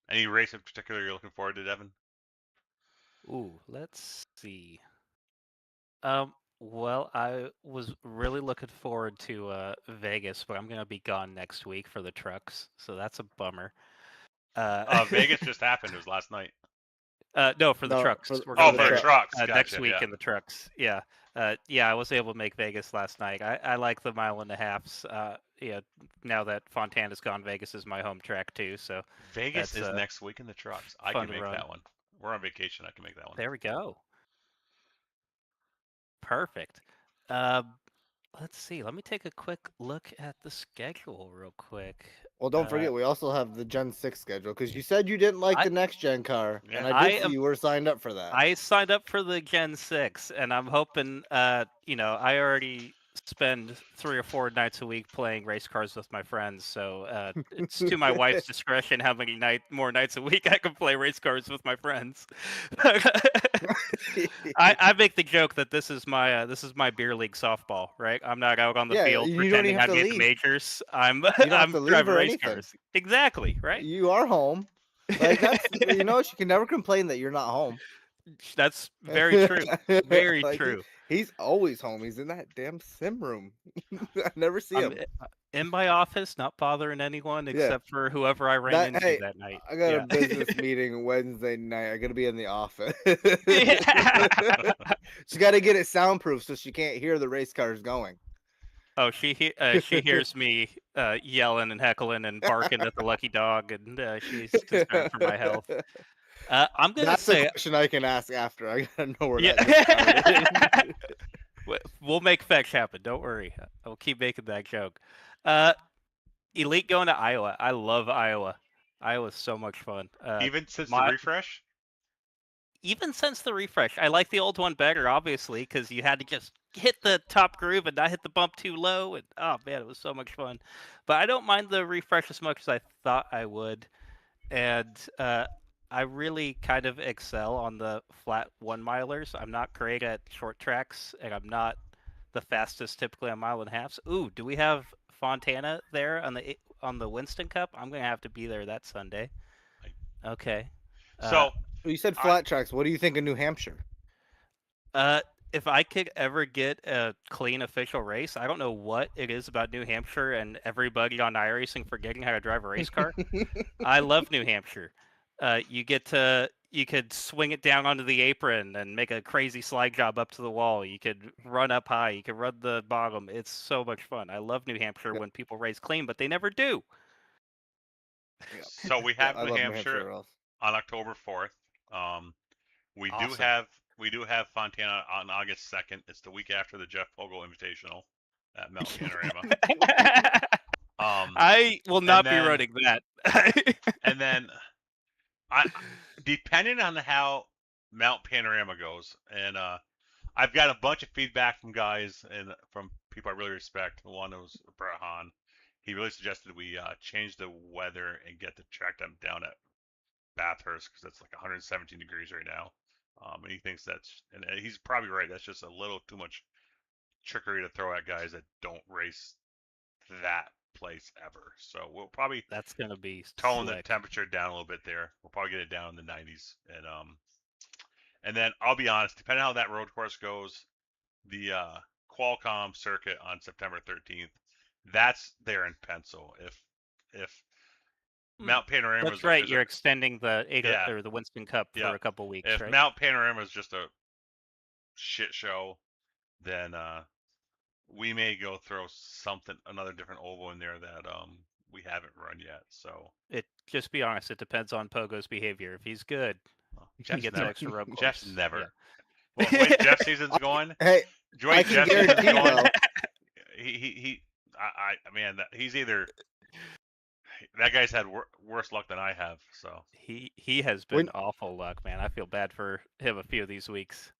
Any race in particular you're looking forward to, Devin? Ooh, let's see. Well, I was really looking forward to Vegas, but I'm gonna be gone next week for the trucks, so that's a bummer. Vegas just happened. It was last night. No, for the No, trucks. for- We're oh, going for the there trucks. next Gotcha, week yeah. in the trucks. Yeah. Yeah, I was able to make Vegas last night. I like the 1.5 miles. Yeah, now that Fontana's gone, Vegas is my home track too. So Vegas that's, is next week in the trucks. I fun can to make run. that one. We're on vacation. I can make that one. There we go. Perfect. Let's see. Let me take a quick look at the schedule real quick. Well, don't forget, we also have the Gen 6 schedule because you said you didn't like I- the next gen car, Yeah. and I did I see am- you were signed up for that. I signed up for the Gen 6, and I'm hoping, I already spend 3 or 4 nights a week playing race cars with my friends, so it's to my wife's discretion how many more nights a week I can play race cars with my friends. I make the joke that this is my beer league softball, right? I'm not out on the Yeah, field you don't pretending even I have to made the leave. majors. I'm don't have I'm to leave driving or race anything. cars. Exactly, right? You are home. Like that's you know what? You can never complain that you're not home. That's very true. Very Like, true. He's always home. He's in that damn sim room. I never see I'm him. in my office, not bothering anyone Yeah. except for whoever I ran into Hey, that night. I got Yeah. a business meeting Wednesday night. I gotta be in the office. Yeah. She got to get it soundproof so she can't hear the race cars going. Oh, she hears me yelling and heckling and barking at the lucky dog, and she's concerned for my health. I'm gonna That's say a question I can ask after. I gotta know where Yeah. that started. We'll make fetch happen. Don't worry. I will keep making that joke. Elite going to Iowa. I love Iowa. Iowa's so much fun. Even since the refresh? Even since the refresh, I like the old one better, obviously, because you had to just hit the top groove and not hit the bump too low. And oh man, it was so much fun. But I don't mind the refresh as much as I thought I would. And I really kind of excel on the flat 1-milers. I'm not great at short tracks, and I'm not the fastest typically on 1.5 miles. Ooh, do we have Fontana there on the Winston Cup? I'm gonna have to be there that Sunday. Okay. So you said flat tracks. What do you think of New Hampshire? If I could ever get a clean official race, I don't know what it is about New Hampshire and everybody on Iracing forgetting how to drive a race car. I love New Hampshire. You could swing it down onto the apron and make a crazy slide job up to the wall. You could run up high. You could run the bottom. It's so much fun. I love New Hampshire when people race clean, but they never do. So we have I New love Hampshire on October 4th. We Awesome. do have Fontana on August 2nd. It's the week after the Jeff Fogel Invitational at Mount Panorama. I will not be running that. And then, depending on how Mount Panorama goes, and I've got a bunch of feedback from guys and from people I really respect. One was Brett Hahn. He really suggested we change the weather and get the track time down at Bathurst because it's like 117 degrees right now. And he thinks and he's probably right. That's just a little too much trickery to throw at guys that don't race that place ever. So we'll probably That's gonna be tone the slick. temperature down a little bit there. We'll probably get it down in the 90s, and then I'll be honest, depending on how that road course goes, the Qualcomm circuit on September 13th, that's there in pencil. If Mount Panorama That's right. is You're extending the Yeah. or the Winston Cup Yeah. for a couple weeks, if right? Mount Panorama is just a shit show, then we may go throw another different oval in there that we haven't run yet. So Just be honest. It depends on Pogo's behavior. If he's good, he Jeff's gets never. extra road course. Jeff's never. Yeah. Well, the way Jeff season's going, Hey, the way I can Jeff season's guarantee going, though. Man, he's either that guy's had worse luck than I have. So He has been awful luck, man. I feel bad for him a few of these weeks.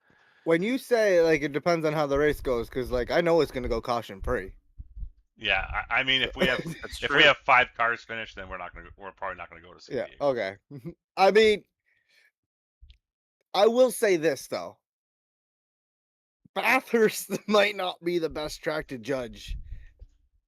When you say like it depends on how the race goes, because like I know it's gonna go caution free. yeah, I mean, if we have That's if true. we have 5 cars finished, then we're probably not gonna go to San Yeah. Diego. Okay. I mean, I will say this though. Bathurst might not be the best track to judge.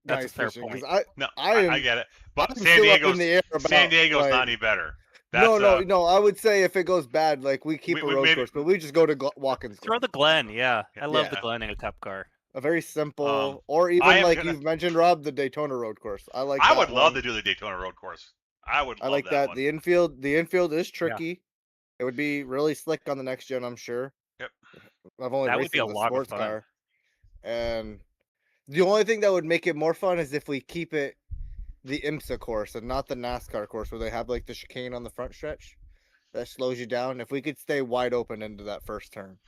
That's a guys fair fishing, 'cause point. I get it, but I'm San still up in Diego's the air about, San Diego's like- not any better. No. I would say if it goes bad, like we keep We- a we road maybe- course, but we just go to Watkins. Throw the Glen, yeah. I love the Yeah. Glen in a Cup car. A very simple, Um, or even I am like gonna- you've mentioned, Rob, the Daytona road course. I like. I that would love one. to do the Daytona Road Course. I would. I love like that. one. The infield is tricky. It would be really slick on the next gen, I'm sure. Yep. I've only That would raced be a in the lot of sports fun. car, and the only thing that would make it more fun is if we keep it the IMSA course and not the NASCAR course where they have like the chicane on the front stretch that slows you down. If we could stay wide open into that first turn.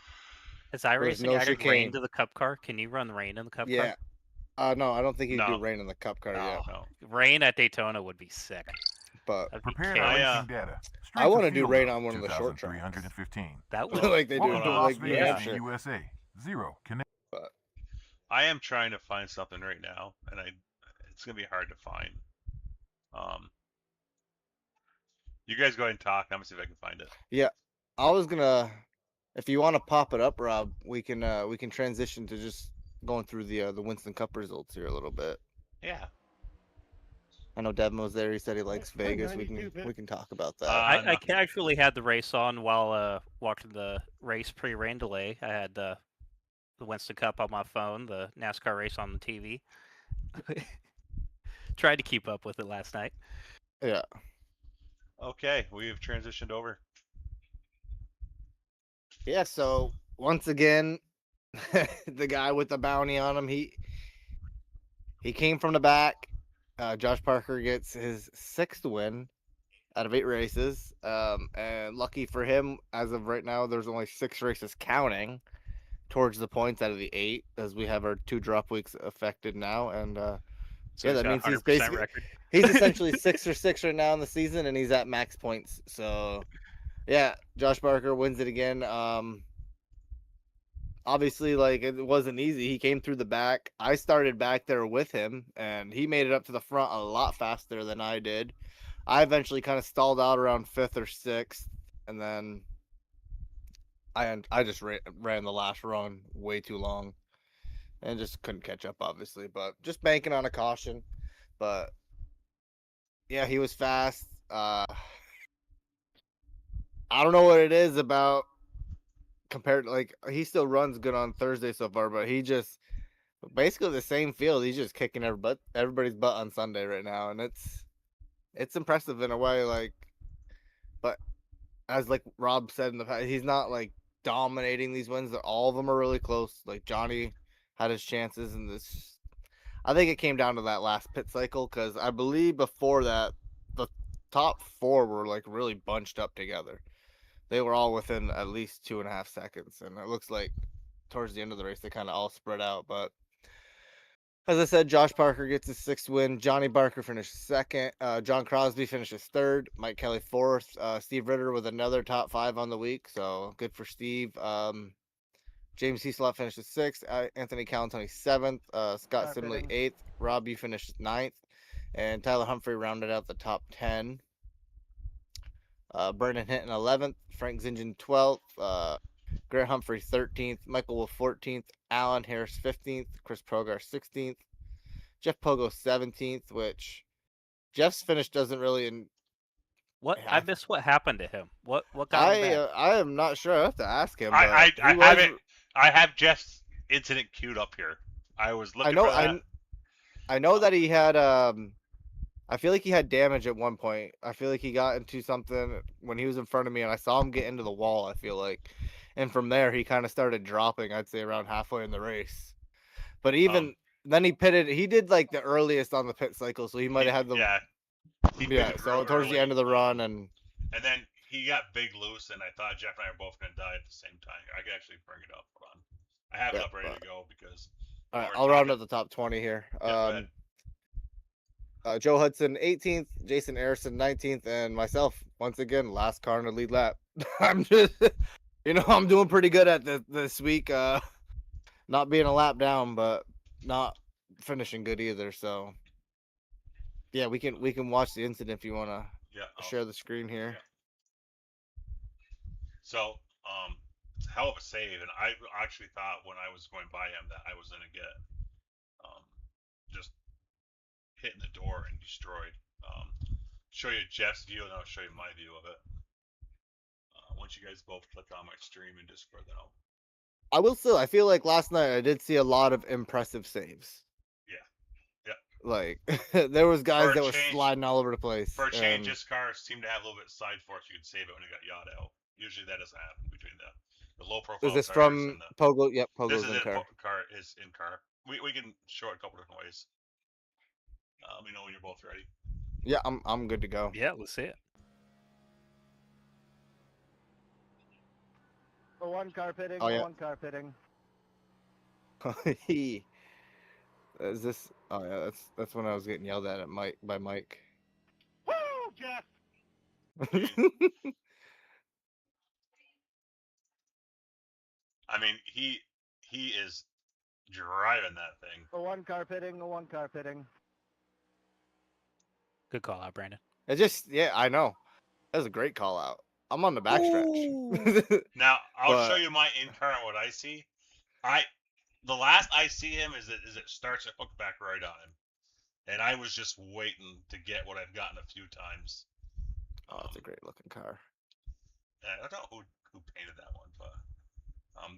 Has There's iRacing no added rain chicane. to the Cup car? Can you run rain in the Cup Yeah. No, I don't think you No. do rain in the Cup car yet. No. car? Rain at Daytona would be sick. But That'd be Prepare chaos. racing data. I wanna Strength do of rain field on one of the short tracks. 2,315. That would. like they do Welcome to on, Las like New Vegas, Hampshire. USA. 0 connect. I am trying to find something right now, and it's gonna be hard to find. You guys go ahead and talk. I'm gonna see if I can find it. I was gonna, if you want to pop it up, Rob, we can transition to just going through the Winston Cup results here a little bit. Yeah. I know Devin was there. He said he likes Vegas. We can talk about that. I casually had the race on while watching the race pre-rain delay. I had the Winston Cup on my phone, the NASCAR race on the TV. Tried to keep up with it last night. Yeah. Okay, we have transitioned over. Yeah. So once again, the guy with the bounty on him, he came from the back. Josh Parker gets his 6th win out of 8 races. And lucky for him, as of right now, there's only 6 races counting towards the points out of the 8, as we have our 2 drop weeks affected now. And So yeah, he's that got means he's 100% basically record. he's essentially 6 for 6 right now in the season, and he's at max points. So yeah, Josh Parker wins it again. Obviously, like, it wasn't easy. He came through the back. I started back there with him, and he made it up to the front a lot faster than I did. I eventually kind of stalled out around 5th or 6th, and then I just ran the last run way too long and just couldn't catch up, obviously, but just banking on a caution. But yeah, he was fast. I don't know what it is about compared to, like, he still runs good on Thursday so far, but he just basically the same field. He's just kicking everybody's butt on Sunday right now, and it's impressive in a way. Like, but as like Rob said in the past, he's not like dominating these wins. All of them are really close. Like Johnny had his chances in this. I think it came down to that last pit cycle, because I believe before that the top 4 were like really bunched up together. They were all within at least 2.5 seconds, and it looks like towards the end of the race they kind of all spread out. But As I said, Josh Parker gets his 6th win. Johnny Barker finished 2nd. John Crosby finishes 3rd. Mike Kelly 4th. Steve Ritter with another top 5 on the week, so good for Steve. James Heaslop finishes 6th. Anthony Calantoni 7th. Scott Simley 8th. Rob, you finished 9th. And Tyler Humphrey rounded out the top 10. Brendan Hinton 11th. Frank Zingen 12th. Grant Humphrey 13th. Michael Wolf 14th. Alan Harris 15th. Chris Progar 16th. Jeff Pogo 17th, which Jeff's finish doesn't really. What Yeah. I missed what happened to him. What got him back? I am not sure. I have to ask him. I but he have was- it. I have Jeff's incident queued up here. I was looking I know. for that. I know that he had. I feel like he had damage at one point. I feel like he got into something when he was in front of me, and I saw him get into the wall. I feel like, and from there he kind of started dropping. I'd say around halfway in the race. But even then, he pitted. He did like the earliest on the pit cycle, so he might have had the He yeah. pitted So real towards early, the end of the run, and then he got big loose, and I thought Jeff and I were both gonna die at the same time. I can actually bring it up. Hold on. I have it Yeah, up ready to go because. all right, we're I'll round talking- up the top 20 here. Yeah, go ahead. Joe Hudson 18th, Jason Arison 19th, and myself once again last car in the lead lap. I'm just, I'm doing pretty good at this week. Not being a lap down, but not finishing good either. So, yeah, we can watch the incident if you want to Yeah. share the screen here. So, it's a hell of a save, and I actually thought when I was going by him that I was gonna get, just hitting the door and destroyed. Show you Jeff's view, and I'll show you my view of it. Once you guys both click on my stream in Discord, then I'll. I will still. I feel like last night I did see a lot of impressive saves. Yeah. Like there was guys For a that were change- sliding all over the place. For a change, and- this car seemed to have a little bit of side force. You could save it when it got yacht out. Usually that doesn't happen between the low profile. Is this cars from and the, Pogo? Yep, This Pogo's is in it. car. Car is in car. We can show it a couple different ways. Let me know when you're both ready. Yeah, I'm good to go. Yeah, let's see it. One car pitting. Oh, yeah. One car pitting. Is this? Oh yeah, that's when I was getting yelled at by Mike. Woo, Jeff! I mean, he is driving that thing. One car pitting. One car pitting. Good call out, Brandon. It just I know. That was a great call out. I'm on the backstretch. Now I'll But- show you my in car and what I see. The last I see him is it starts to hook back right on him, and I was just waiting to get what I've gotten a few times. Oh, it's a great looking car. I don't know who painted that one, but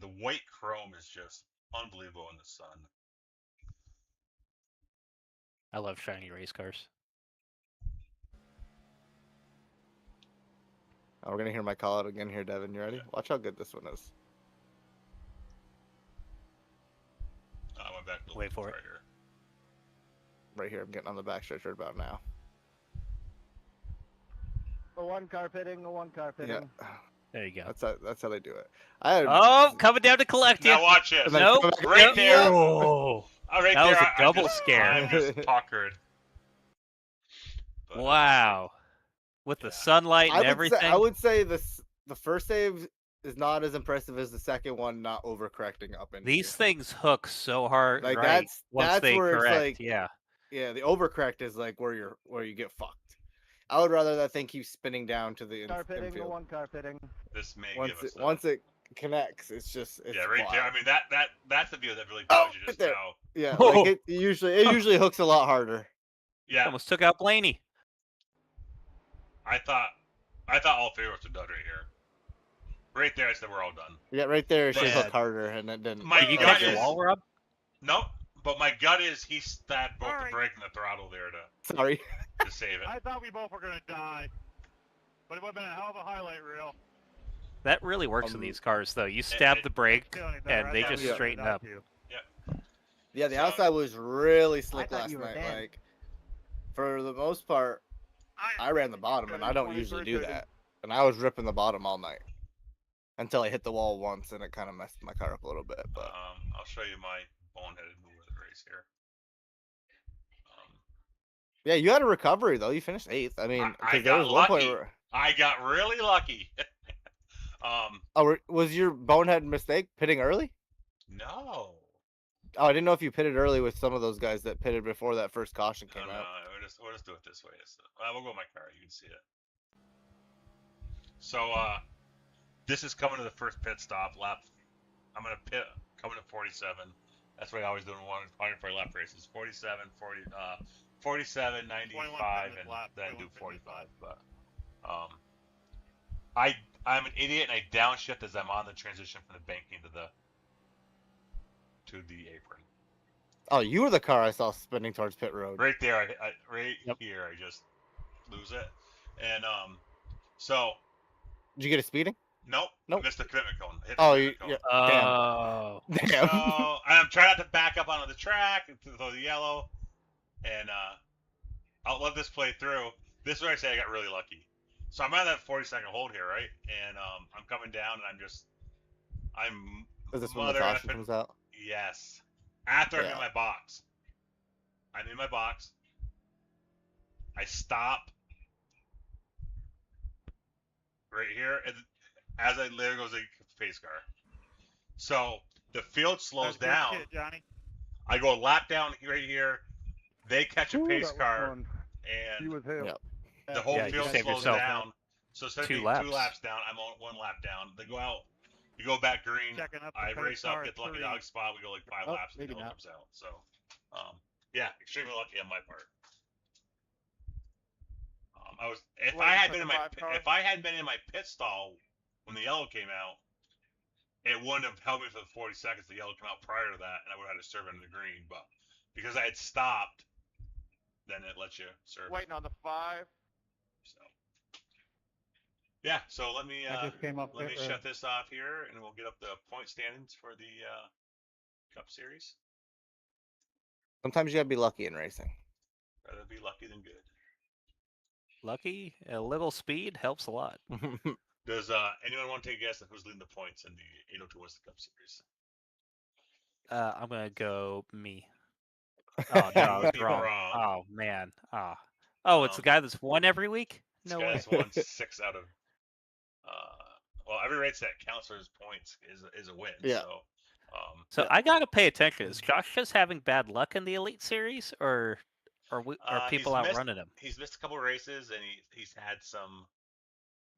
the white chrome is just unbelievable in the sun. I love shiny race cars. Oh, we're gonna hear my call out again here, Devin. You ready? Yeah. Watch how good this one is. I went back to Wait for it. right here. Right here, I'm getting on the backstretch right about now. One car pitting. One car pitting. Yeah, There you go. that's how they do it. I had, Oh, coming down to collect you. Now watch this. And then Nope. come back- Right there. Oh, Right That was there, a double just, scare. I'm just puckered. But, wow. With the Yeah. sunlight and I everything. would say the first save is not as impressive as the second one, not overcorrecting up into These you. things hook so hard. Like, right, once that's they where it's correct. like- Yeah. Yeah, the overcorrect is like where you get fucked. I would rather that thing keep spinning down to the Car pitting. infield. One car pitting. this may Once give us once it connects, it's yeah, right there. I wild. mean that's the view that really Oh, tells you right just there. how. Yeah, Oh. like it usually hooks a lot harder. Yeah, Almost took out Blaney. I thought all three of us were done right here. Right there, I said we're all done. Yeah, right there it should Yeah. hook harder, and it didn't. My Did you gut catch is- the wall, Rob? Nope, but my gut is he stabbed both the Alright. brake and the throttle there Sorry. to save it. I thought we both were gonna die, but it would have been a hell of a highlight reel. That really works in Um, these cars, though. You stab the brake, Feeling it better. and I they thought just we were gonna straighten die up. too. Yeah, the So- outside was really slick thought last you were night. dead. Like, for the most part, I ran the bottom, and I don't usually do that. And I was ripping the bottom all night until I hit the wall once, and it kind of messed my car up a little bit. But I'll show you my boneheaded move of the race here. Yeah, you had a recovery though. You finished 8th. I mean, I because there got was one point lucky. where. I got really lucky. Was your bonehead mistake pitting early? No. Oh, I didn't know if you pitted early with some of those guys that pitted before that first caution came No, out. we'll just do it this way. We'll go with my car. You can see it. So, this is coming to the first pit stop lap. I'm gonna pit coming to 47. That's what I always do in 100 lap races. 47, 47, 95, and then do 45. But I'm an idiot and I downshift as I'm on the transition from the banking to the apron. Oh, you were the car I saw spinning towards pit road. Right there, here, I just lose it, and so. Did you get a speeding? Nope. Nope. Missed the commitment cone. Yeah. Damn. So I'm trying not to back up onto the track and throw the yellow, and I'll let this play through. This is where I say I got really lucky. So I'm on that 40-second hold here, right? And I'm coming down, and I'm. Is this when the caution comes out? Yes. After I'm in my box. I'm in my box. I stop right here, and as there goes a pace car. So the field slows down. Kid, Johnny. I go a lap down right here. They catch a pace car, and and the the whole Yeah, you field saved slows yourself down. So instead of two being laps. 2 laps down, I'm on 1 lap down. They go out. You go back green. Checking up the I pace race up, car get the lucky 3. dog spot. We go like 5 Oh, laps, and maybe the yellow not. comes out. So, yeah, extremely lucky on my part. If I hadn't been in my pit stall when the yellow came out, it wouldn't have held me for the 40 seconds. The yellow came out prior to that, and I would have had to serve into the green. But because I had stopped, then it lets you serve. Waiting on the 5. So yeah, so let me I just came up let me there, shut this off here, and we'll get up the point standings for the Cup Series. Sometimes you gotta be lucky in racing. Rather be lucky than good. Lucky, a little speed helps a lot. Does anyone want to take a guess at who's leading the points in the 802 Winston Cup Series? I'm gonna go me. Oh no, I was would be wrong. wrong. Oh man. Oh, it's the guy that's won every week? This No guy way. has won 6 out of. Well, every race that counts for his points is a win. Yeah. So I gotta pay attention. Is Josh just having bad luck in the Elite Series, or are people outrunning him? He's missed a couple of races, and he's had some.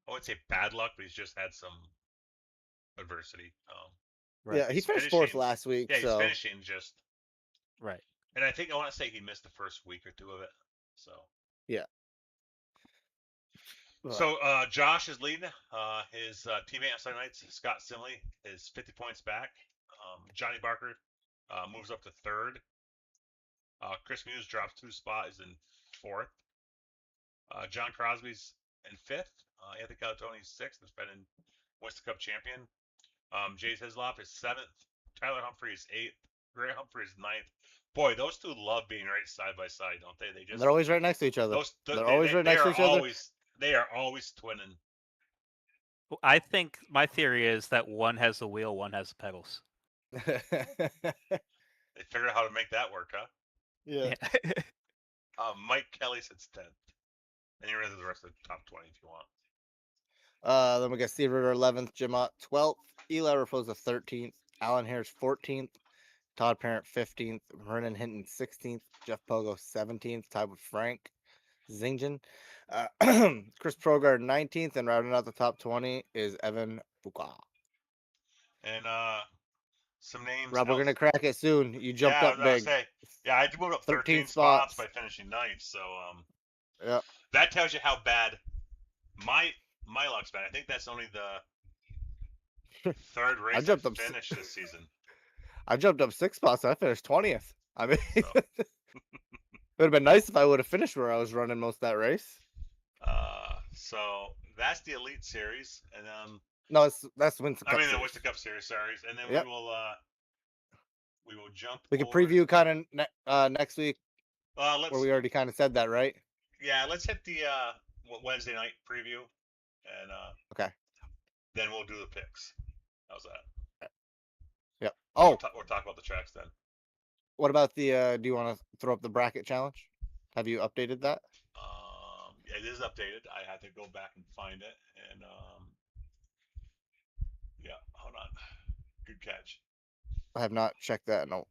I wouldn't say bad luck, but he's just had some adversity. Right. Yeah, he He's finished finishing. 4th last week. Yeah, he's so finishing just. Right. And I want to say he missed the first week or 2 of it. So. Yeah. So Josh is leading. His teammate on Sunday nights, Scott Simley, is 50 points back. Johnny Barker moves up to 3rd. Chris Muse drops 2 spots, is in 4th. John Crosby's in 5th. Anthony Calatoni's 6th. Has been in Winston Cup champion. Jays Hislop is 7th. Tyler Humphrey is 8th. Gray Humphrey is 9th. Boy, those two love being right side by side, don't they? They're always right next to each other. They're always right next to each other. They are always twinning. I think my theory is that one has the wheel, one has the pedals. They figured out how to make that work, huh? Yeah. Mike Kelly sits 10th. And you're into the rest of the top 20 if you want. Then we got Steve Ritter 11th, Jim Ott 12th, Eli Raposa 13th, Alan Harris 14th, Todd Parent 15th, Vernon Hinton 16th, Jeff Pogo 17th, tied with Frank Zingen. Chris Progrard 19th, and rounding out the top 20 is Evan Buka. And some names. Rob, we're gonna crack it soon. You jumped up big. I moved up 13 spots by finishing 9th. So yeah, that tells you how bad my luck's been. I think that's only the 3rd race I finished this season. I jumped up 6 spots. And I finished 20th. I mean, it would have been nice if I would have finished where I was running most of that race. So that's the Elite Series, and no, that's Winston Cup. I mean the Winston Cup Series, and then we will jump. We can preview kind of next week. Where we already kind of said that, right? Yeah, let's hit the Wednesday night preview, and okay. Then we'll do the picks. How's that? Yep. Oh, we'll talk about the tracks then. What about the? Do you want to throw up the bracket challenge? Have you updated that? It is updated. I had to go back and find it, and yeah, hold on. Good catch. I have not checked that. No,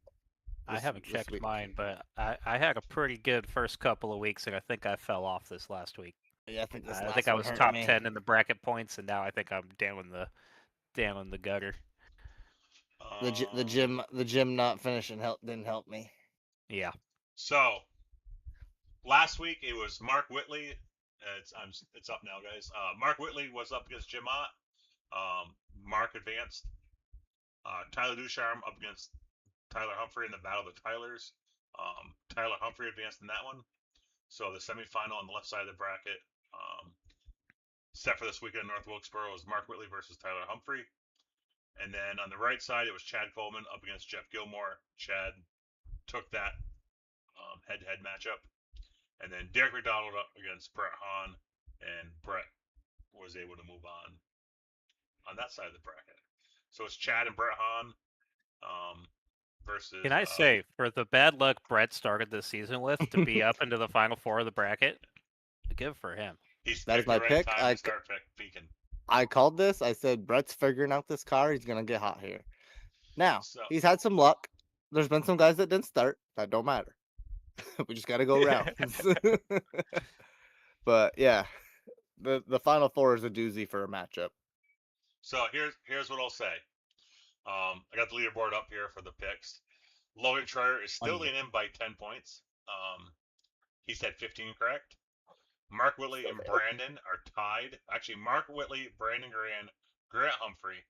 I haven't this checked week. mine, but I had a pretty good first couple of weeks, and I think I fell off this last week. Yeah, I think this I last think I one was hurt top me. 10 in the bracket points, and now I think I'm down in the gutter. The gym not finishing didn't help me. Yeah. So last week it was Mark Whitley. It's up now, guys. Mark Whitley was up against Jim Ott. Mark advanced. Tyler Ducharme up against Tyler Humphrey in the Battle of the Tylers. Tyler Humphrey advanced in that one. So the semifinal on the left side of the bracket, set for this weekend in North Wilkesboro, was Mark Whitley versus Tyler Humphrey. And then on the right side, it was Chad Coleman up against Jeff Gilmore. Chad took that head-to-head matchup. And then Derek McDonald up against Brett Hahn, and Brett was able to move on that side of the bracket. So it's Chad and Brett Hahn versus. Can I say, for the bad luck Brett started this season with to be up into the final four of the bracket, good for him. That is my pick. I called this. I said Brett's figuring out this car. He's gonna get hot here. Now he's had some luck. There's been some guys that didn't start. That don't matter. We just got to go rounds. But yeah, the final four is a doozy for a matchup. So here's what I'll say. I got the leaderboard up here for the picks. Logan Troyer is still leading in by 10 points. He's had 15 correct. Mark Whitley and Brandon are tied. Actually, Mark Whitley, Brandon Garrand, Grant Humphrey,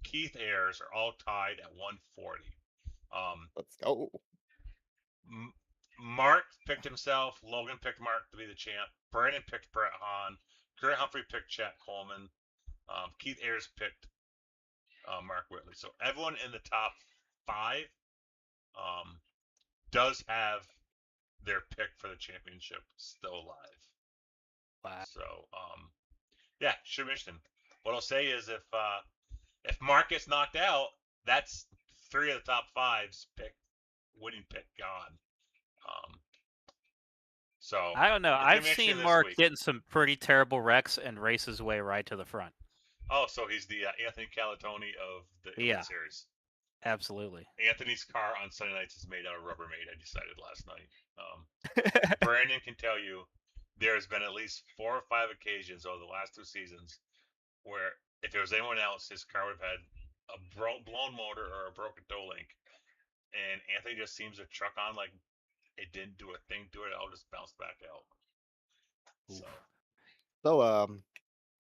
Keith Ayers are all tied at 140. Let's go. Mark picked himself. Logan picked Mark to be the champ. Brandon picked Brett Hahn. Grant Humphrey picked Chad Coleman. Keith Ayers picked Mark Whitley. So everyone in the top 5 does have their pick for the championship still alive. Wow. So yeah, should be interesting. What I'll say is if Mark gets knocked out, that's 3 of the top 5's winning pick gone. So I don't know. I've seen Mark getting some pretty terrible wrecks and race his way right to the front. Oh, so he's the Anthony Calatoni of the Elite Series. Absolutely. Anthony's car on Sunday nights is made out of Rubbermaid, I decided last night. Brandon can tell you there's been at least 4 or 5 occasions over the last 2 seasons where if it was anyone else, his car would have had a blown motor or a broken toe link. And Anthony just seems to truck on like it didn't do a thing to it. I'll just bounce back out. So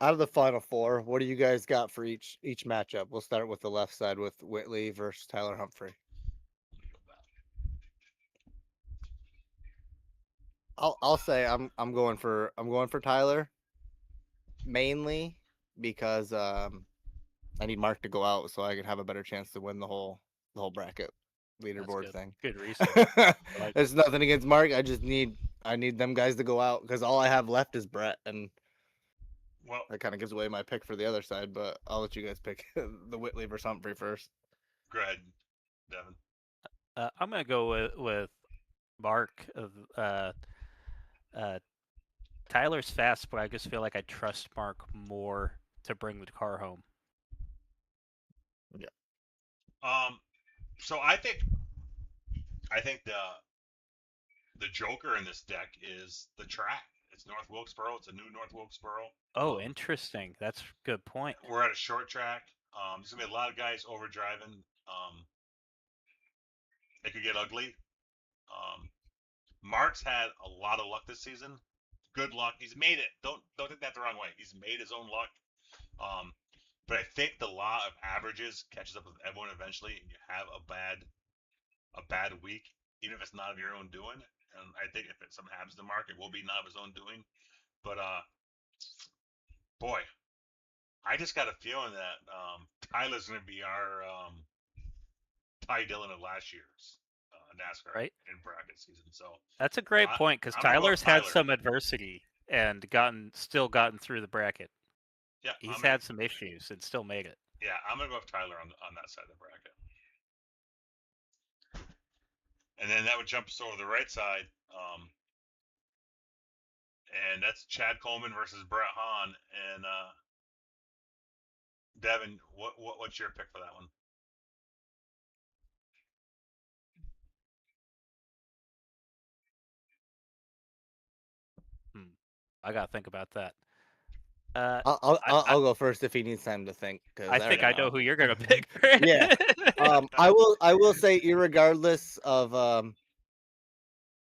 out of the final 4, what do you guys got for each matchup? We'll start with the left side with Whitley versus Tyler Humphrey. I'll say I'm going for Tyler, mainly because I need Mark to go out so I can have a better chance to win the whole bracket leaderboard thing. Good reason. There's nothing against Mark. I need them guys to go out because all I have left is Brett, and that kind of gives away my pick for the other side. But I'll let you guys pick the Whitley versus Humphrey first. Go ahead, Devin. I'm gonna go with Mark. Tyler's fast, but I just feel like I trust Mark more to bring the car home. Yeah. So I think the joker in this deck is the track. It's North Wilkesboro. It's a new North Wilkesboro. Oh, interesting. That's a good point. We're at a short track. There's gonna be a lot of guys overdriving. It could get ugly. Mark's had a lot of luck this season. Good luck. He's made it. Don't take that the wrong way. He's made his own luck. But I think the law of averages catches up with everyone eventually, and you have a bad week, even if it's not of your own doing. And I think if something happens to Mark, it will be not of his own doing. But boy, I just got a feeling that Tyler's going to be our Ty Dillon of last year's NASCAR in bracket season. So that's a great point because Tyler's had some adversity and still gotten through the bracket. Yeah, he's had some issues and still made it. Yeah, I'm gonna go with Tyler on that side of the bracket. And then that would jump us over the right side. and that's Chad Coleman versus Brett Hahn. And Devin, what's your pick for that one? I gotta think about that. I'll go first if he needs time to think. Cause I think I already know who you're gonna pick. Yeah. I will say, irregardless of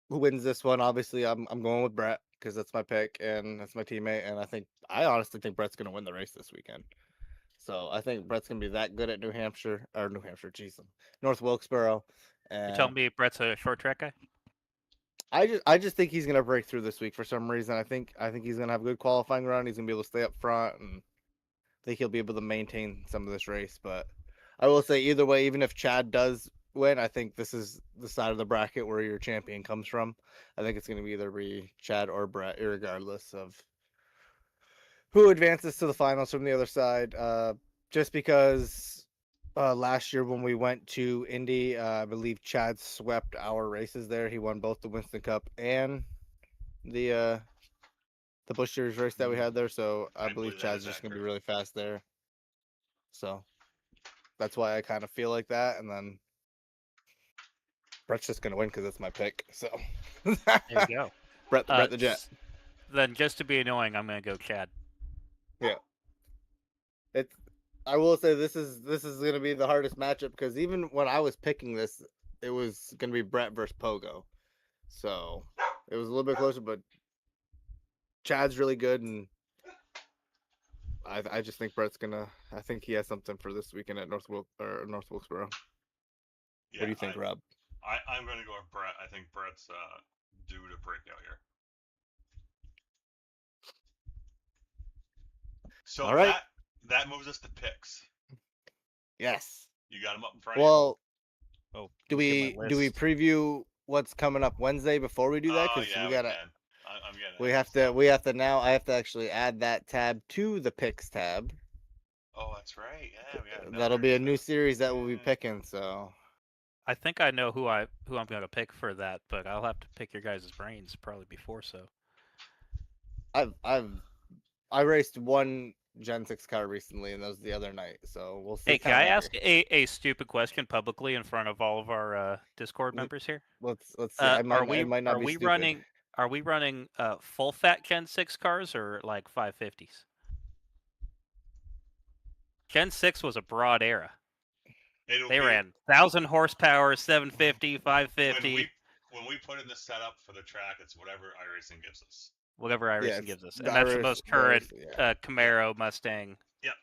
who wins this one, obviously I'm going with Brett because that's my pick and that's my teammate, and I honestly think Brett's gonna win the race this weekend. So I think Brett's gonna be that good at North Wilkesboro. You And telling me Brett's a short track guy? I just think he's gonna break through this week for some reason. I think he's gonna have a good qualifying run. He's gonna be able to stay up front, and I think he'll be able to maintain some of this race. But I will say, either way, even if Chad does win, I think this is the side of the bracket where your champion comes from. I think it's gonna be either Chad or Brett, irregardless of who advances to the finals from the other side. Just because last year when we went to Indy, I believe Chad swept our races there. He won both the Winston Cup and the Busch Series race that we had there. So I believe Chad's just gonna be really fast there. So that's why I kind of feel like that. And then Brett's just gonna win because that's my pick. So There you go. Brett the Jet. Then just to be annoying, I'm gonna go Chad. I will say this is gonna be the hardest matchup because even when I was picking this, it was gonna be Brett versus Pogo. So it was a little bit closer, but Chad's really good, and I just think Brett's gonna. I think he has something for this weekend at North Wilkesboro. Yeah, what do you think, Rob? I'm going to go with Brett. I think Brett's due to break out here. So all right, that moves us to picks. Yes. You got them up in front. Well, Oh, do we preview what's coming up Wednesday before we do that? Because yeah, we gotta. I'm getting. We have to now. I have to actually add that tab to the picks tab. Oh, that's right. Yeah, that'll be a new series that we'll be picking. So I think I know who I'm gonna pick for that, but I'll have to pick your guys' brains probably before so. I raced one Gen 6 car recently, and that was the other night. So we'll see. Hey, can I ask a stupid question publicly in front of all of our Discord members here? Let's see. Are we running full fat Gen 6 cars or like 550s? Gen 6 was a broad era. They ran 1,000 horsepower, 750, 550. When we put in the setup for the track, it's whatever Iracing gives us. Whatever Iracing gives us. And that's the most current Camaro, Mustang. Yep.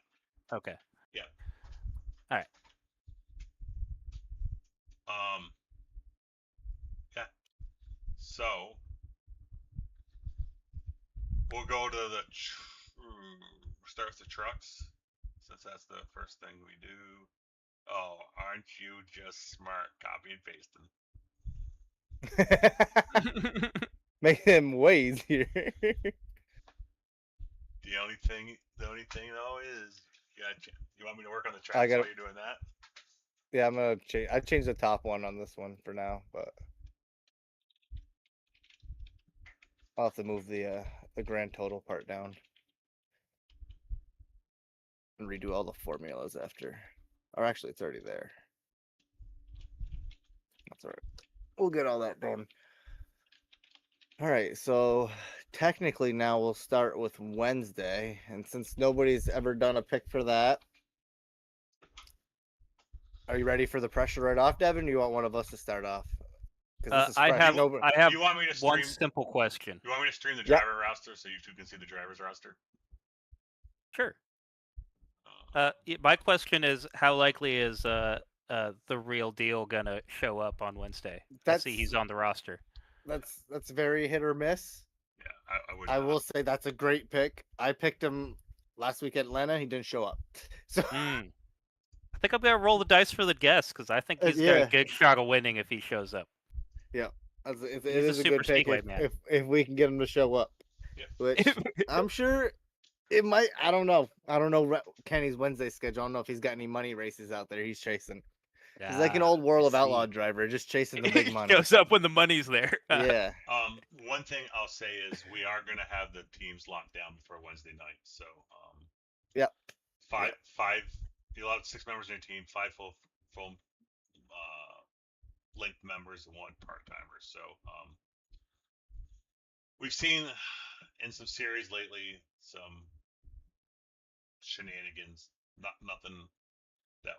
Okay. Yep. All right. Yeah. So we'll go to the start with the trucks, since that's the first thing we do. Oh, aren't you just smart? Copy and pasting. Make them way easier. The only thing though is you want me to work on the track while you're doing that? Yeah, I'm gonna change. I changed the top one on this one for now, but I'll have to move the grand total part down and redo all the formulas after. Or actually, it's already there. That's all right. We'll get all that done. All right, so technically now we'll start with Wednesday, and since nobody's ever done a pick for that, are you ready for the pressure right off, Devin? Or you want one of us to start off? I have you want me to stream, one simple question. You want me to stream the driver roster so you two can see the driver's roster? Sure. My question is, how likely is the real deal gonna show up on Wednesday? I see he's on the roster. That's very hit or miss. Yeah, I will say that's a great pick. I picked him last week at Atlanta. He didn't show up. So I think I'm gonna roll the dice for the guess because I think he's got a good shot of winning if he shows up. Yeah, it is a good pick if we can get him to show up. Yeah. Which I'm sure it might. I don't know Kenny's Wednesday schedule. I don't know if he's got any money races out there he's chasing. He's like an old World of I Outlaw see. driver, just chasing the big money. Goes up when the money's there. Yeah. One thing I'll say is we are going to have the teams locked down before Wednesday night. So, Yep. five, you allowed 6 members in your team, 5 full linked members and 1 part timer. So, we've seen in some series lately some shenanigans. Nothing that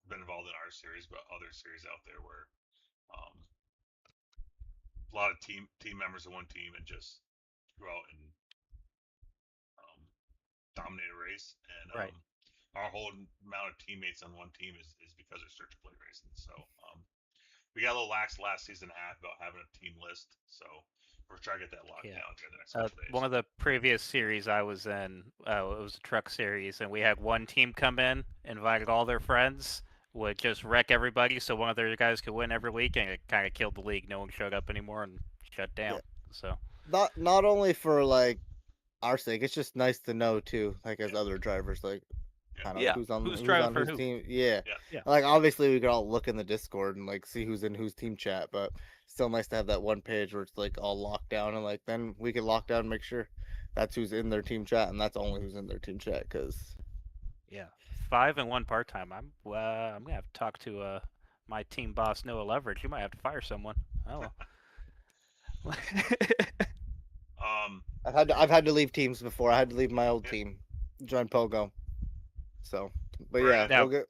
been involved in our series, but other series out there where a lot of team members in one team and just go out and dominate a race. And Right. our whole amount of teammates on one team is because of search play racing. So we got a little lax last season and a half about having a team list. So we're trying to get that locked down here the next couple days. One of the previous series I was in, it was a truck series, and we had one team come in, invited all their friends, would just wreck everybody so one of their guys could win every week, and it kind of killed the league. No one showed up anymore and shut down. Yeah. So Not only for like our sake, it's just nice to know too, like as other drivers, like kind of who's driving for whose who. team. Yeah. Yeah. Like obviously we could all look in the Discord and like see who's in whose team chat, but still nice to have that one page where it's like all locked down, and like then we can lock down and make sure that's who's in their team chat, and that's only who's in their team chat. Because 5 and 1 part time. I'm gonna have to talk to my team boss Noah Leverage. You might have to fire someone. Oh well. I've had to leave teams before. I had to leave my old team, join Pogo. So, but yeah, Now, we'll get...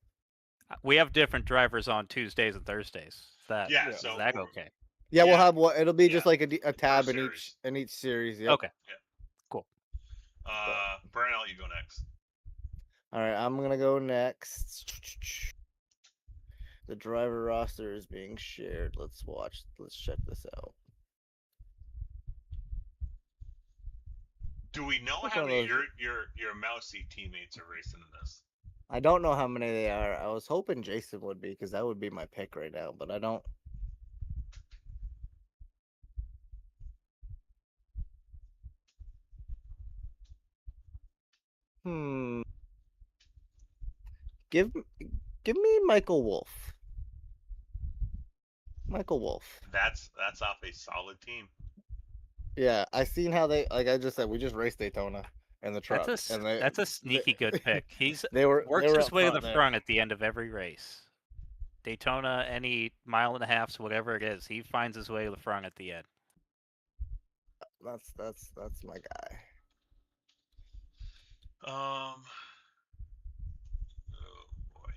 we have different drivers on Tuesdays and Thursdays. Is that so is that okay? Yeah, we'll have what it'll be just like a tab in series. each series. Yep. Okay. Cool. Brian, I'll let you go next. All right, I'm gonna go next. The driver roster is being shared. Let's check this out. Do we know Which how one of many those- your Mousy teammates are racing in this? I don't know how many they are. I was hoping Jason would be, because that would be my pick right now, but I don't. Give me Michael Wolf. Michael Wolf. That's off a solid team. Yeah, I seen how they, like I just said, we just raced Daytona in the truck. That's a sneaky good pick. He's they works were his up way to the front there. front at the end of every race. Daytona, any mile and a half, whatever it is, he finds his way to the front at the end. That's my guy. Oh boy.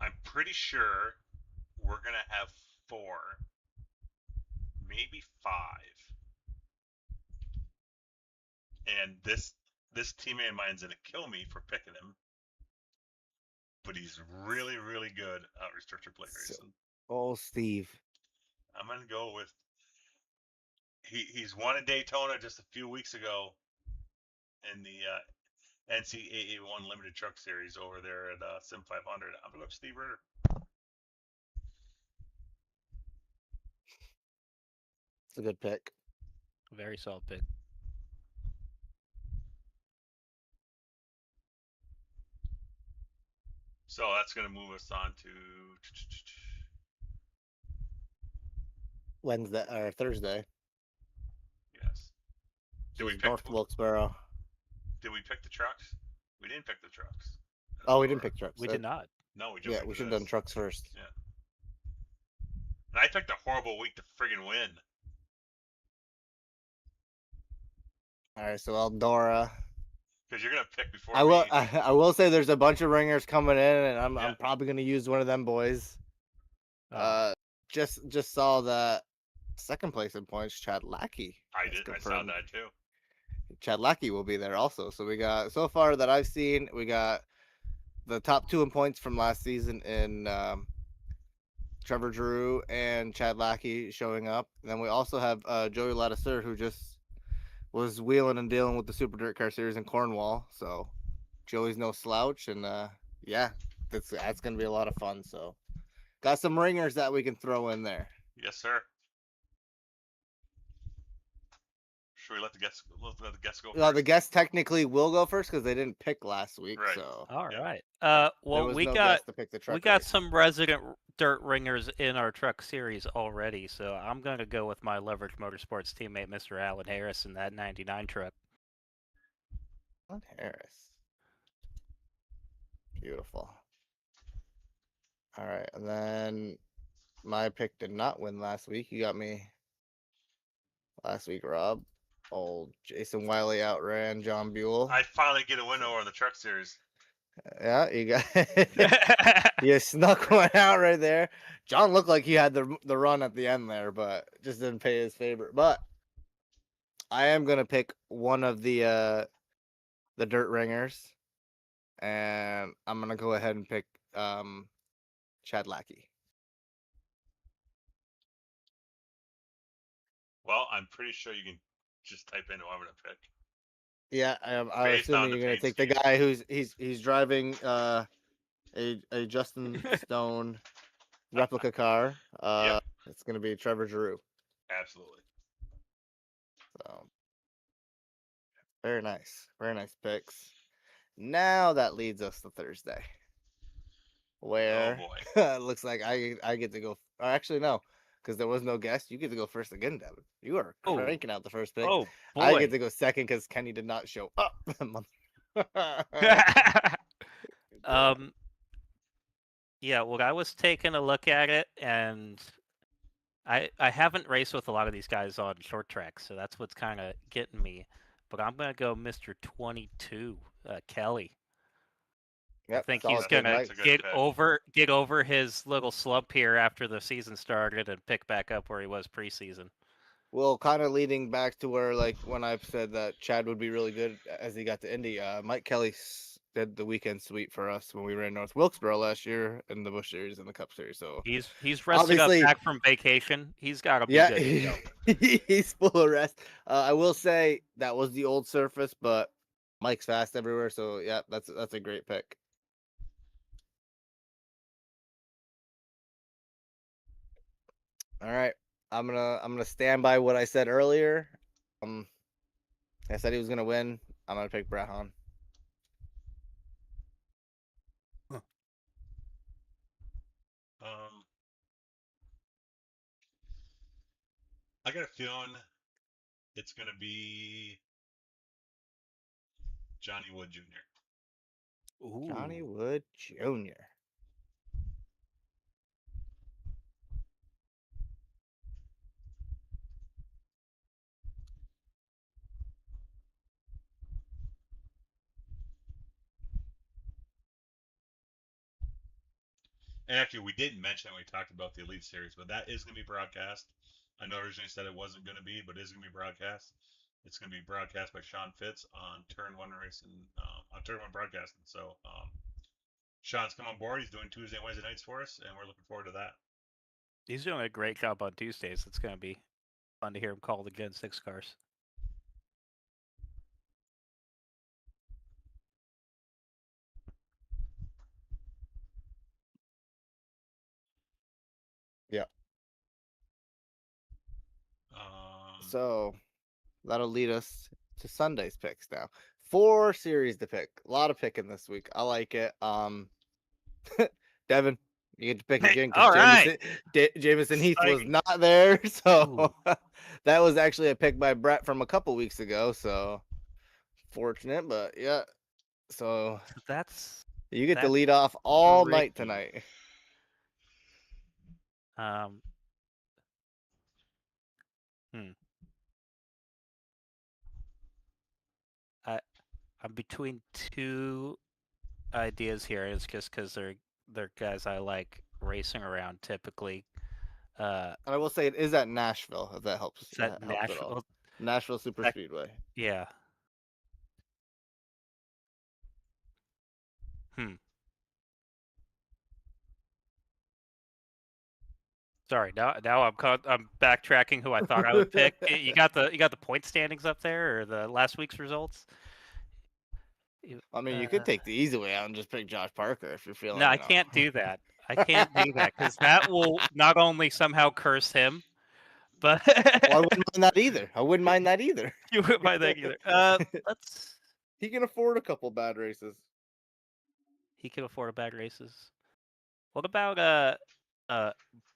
I'm pretty sure we're gonna have 4, maybe 5. And this teammate of mine's gonna kill me for picking him, but he's really, really good at restrictor plate racing. Oh, Steve. I'm gonna go with he's won a Daytona just a few weeks ago in the NCAA1 Limited Truck Series over there at Sim 500. I'm gonna go with Steve Ritter. It's a good pick. Very solid pick. So that's gonna move us on to Wednesday or Thursday. Yes. Did we pick North Wilkesboro. Did we pick the trucks? We didn't pick the trucks. Oh, we didn't pick trucks. We did not. No, we Yeah, we should have done trucks first. Yeah. And I picked a horrible week to friggin' win. All right, so Eldora. Because you're gonna pick before I will. me. I will say there's a bunch of ringers coming in, and I'm probably gonna use one of them boys. Just saw that second place in points, Chad Lackey. I did. I saw that too. Chad Lackey will be there also. So we got, so far that I've seen, we got the top 2 in points from last season in Trevor Drew and Chad Lackey showing up. And then we also have Joey Ladisser, who just was wheeling and dealing with the Super Dirt Car Series in Cornwall. So Joey's no slouch, and yeah, that's gonna be a lot of fun. So got some ringers that we can throw in there. Yes, sir. Should we let the guests go Well, first? the guests technically will go first because they didn't pick last week. Right. So All Yeah. right. there Well, was we no got guest to pick the truck we got race. some resident dirt ringers in our truck series already, so I'm gonna go with my Leverage Motorsports teammate, Mr. Alan Harris, in that '99 truck. Alan Harris. Beautiful. All right, and then my pick did not win last week. You got me last week, Rob. Old Jason Wiley outran John Buell. I finally get a win over in the truck series. Yeah, you got you snuck one out right there. John looked like he had the run at the end there, but just didn't pay his favor. But I am gonna pick one of the dirt ringers, and I'm gonna go ahead and pick Chad Lackey. Well, I'm pretty sure you can just type in who I'm gonna pick. Yeah, I'm Based on assuming the you're gonna paint take the scheme. guy who's he's driving a Justin Stone replica car. Yep. It's gonna be Trevor Giroux. Absolutely. So very nice picks. Now that leads us to Thursday, where boy. it looks like I get to go. Actually, no, because there was no guest. You get to go first again, Devin. You are Oh. cranking out the first pick. Oh boy. I get to go second because Kenny did not show up. Yeah, well, I was taking a look at it, and I haven't raced with a lot of these guys on short tracks, so that's what's kind of getting me. But I'm gonna go Mr. 22, Kelly. Yep, I think solid he's pick, gonna Mike. That's a good pick. get over his little slump here after the season started and pick back up where he was preseason. Well, kind of leading back to where, like, when I said that Chad would be really good as he got to Indy, Mike Kelly did the weekend sweep for us when we ran North Wilkesboro last year in the Busch Series and the Cup Series. So He's rested up Obviously- back from vacation. He's got to be yeah, good to go. he's full of rest. I will say that was the old surface, but Mike's fast everywhere. So yeah, that's a great pick. All right, I'm gonna stand by what I said earlier. I said he was gonna win. I'm gonna pick Brett Hahn. I got a feeling it's gonna be Johnny Wood Jr. Johnny Wood Jr. And actually, we didn't mention when we talked about the Elite Series, but that is going to be broadcast. I know originally said it wasn't going to be, but it is going to be broadcast. It's going to be broadcast by Sean Fitz on Turn 1 Racing, on Turn 1 Broadcasting. So Sean's come on board. He's doing Tuesday and Wednesday nights for us, and we're looking forward to that. He's doing a great job on Tuesdays. It's going to be fun to hear him call the Gen 6 cars. Yeah. Um, So that'll lead us to Sunday's picks now. 4 series to pick. A lot of picking this week. I like it. Devin, you get to pick again All right. Jameson Heath was Exciting. not there. So that was actually a pick by Brett from a couple weeks ago. So fortunate, but yeah. So That's you get to that's lead off all night tricky. tonight. I'm between two ideas here. It's just because they're guys I like racing around typically. And I will say it is at Nashville, if that helps. Is that helps at all. Nashville? Nashville Super That- Speedway. Yeah. Sorry, now I'm backtracking who I thought I would pick. You got the point standings up there or the last week's results? I mean, you could take the easy way out and just pick Josh Parker if you're feeling. No, I can't do that. I can't do that because that will not only somehow curse him, But Well, I wouldn't mind that either. I wouldn't mind that either. you wouldn't mind that either. Let's. He can afford a couple bad races. He can afford a bad races. What about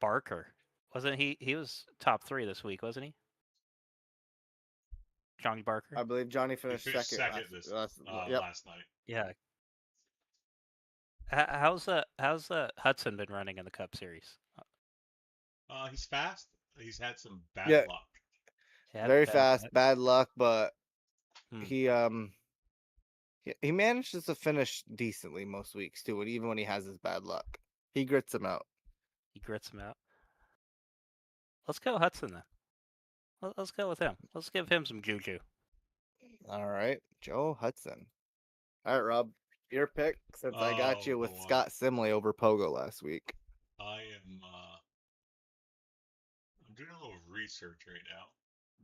Barker? Wasn't he? He was top 3 this week, wasn't he? Johnny Barker. I believe Johnny He finished finished second yep. last night. Yeah. How's Hudson been running in the Cup Series? He's fast. He's had some bad Yeah. luck. Yeah, Very bad fast, luck. bad luck, but Hmm. he manages to finish decently most weeks too, and even when he has his bad luck, he grits him out. He grits him out. Let's go Hudson then. Let's go with him. Let's give him some juju. All right, Joe Hudson. All right, Rob, your pick since I got you with boy. Scott Simley over Pogo last week. I am. I'm doing a little research right now.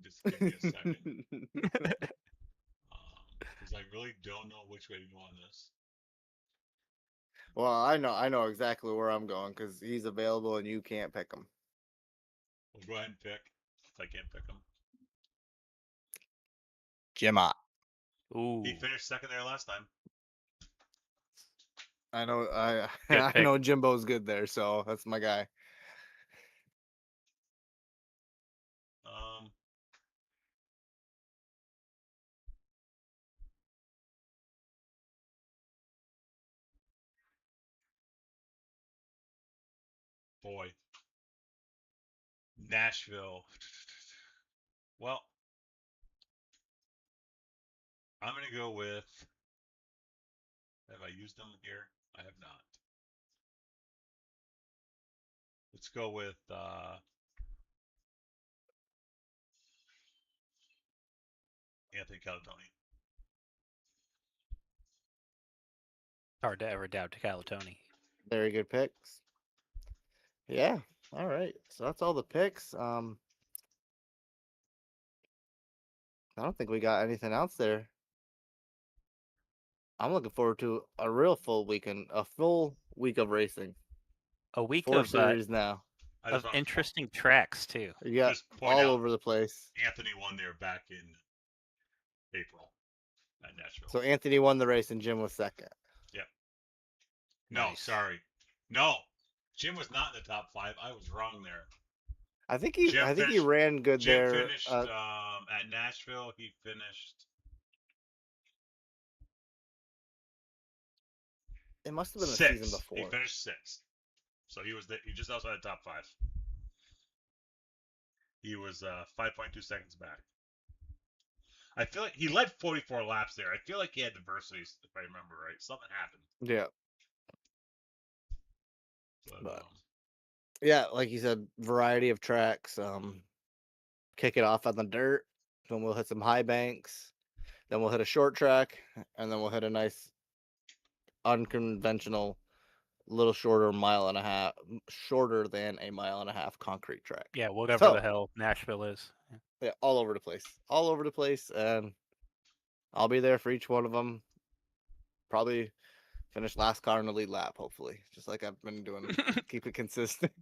Just give me a second, because I really don't know which way to go on this. Well, I know exactly where I'm going because he's available and you can't pick him. We'll go ahead and pick if I can't pick him. Jimot. Ooh. He finished second there last time. I know. I Good pick. know Jimbo's good there, so that's my guy. Boy. Nashville. Well, I'm going to go with. Have I used them here? I have not. Let's go with Anthony Calatoni. Hard to ever doubt Calatoni. Very good picks. Yeah. All right. So that's all the picks. I don't think we got anything else there. I'm looking forward to a real full weekend, a full week of racing. A week 4 of series now. Of interesting tracks too. You got all over the place. Anthony won there back in April at Nashville. So Anthony won the race and Jim was second. Yep. No, Nice. sorry. No, Jim was not in the top 5. I was wrong there. I think he ran good Jim there. Finished at Nashville. He finished. It must have been the 6th. season before. He finished 6th. So he just outside the top 5. He was 5.2 seconds back. I feel like he led 44 laps there. I feel like he had adversities, if I remember right. Something happened. Yeah. But yeah, like you said, variety of tracks. Kick it off on the dirt, then we'll hit some high banks, then we'll hit a short track, and then we'll hit a nice unconventional, little shorter than a mile and a half concrete track. Yeah, whatever the hell Nashville is. Yeah, all over the place, and I'll be there for each one of them. Probably finish last car in the lead lap, hopefully, just like I've been doing. Keep it consistent.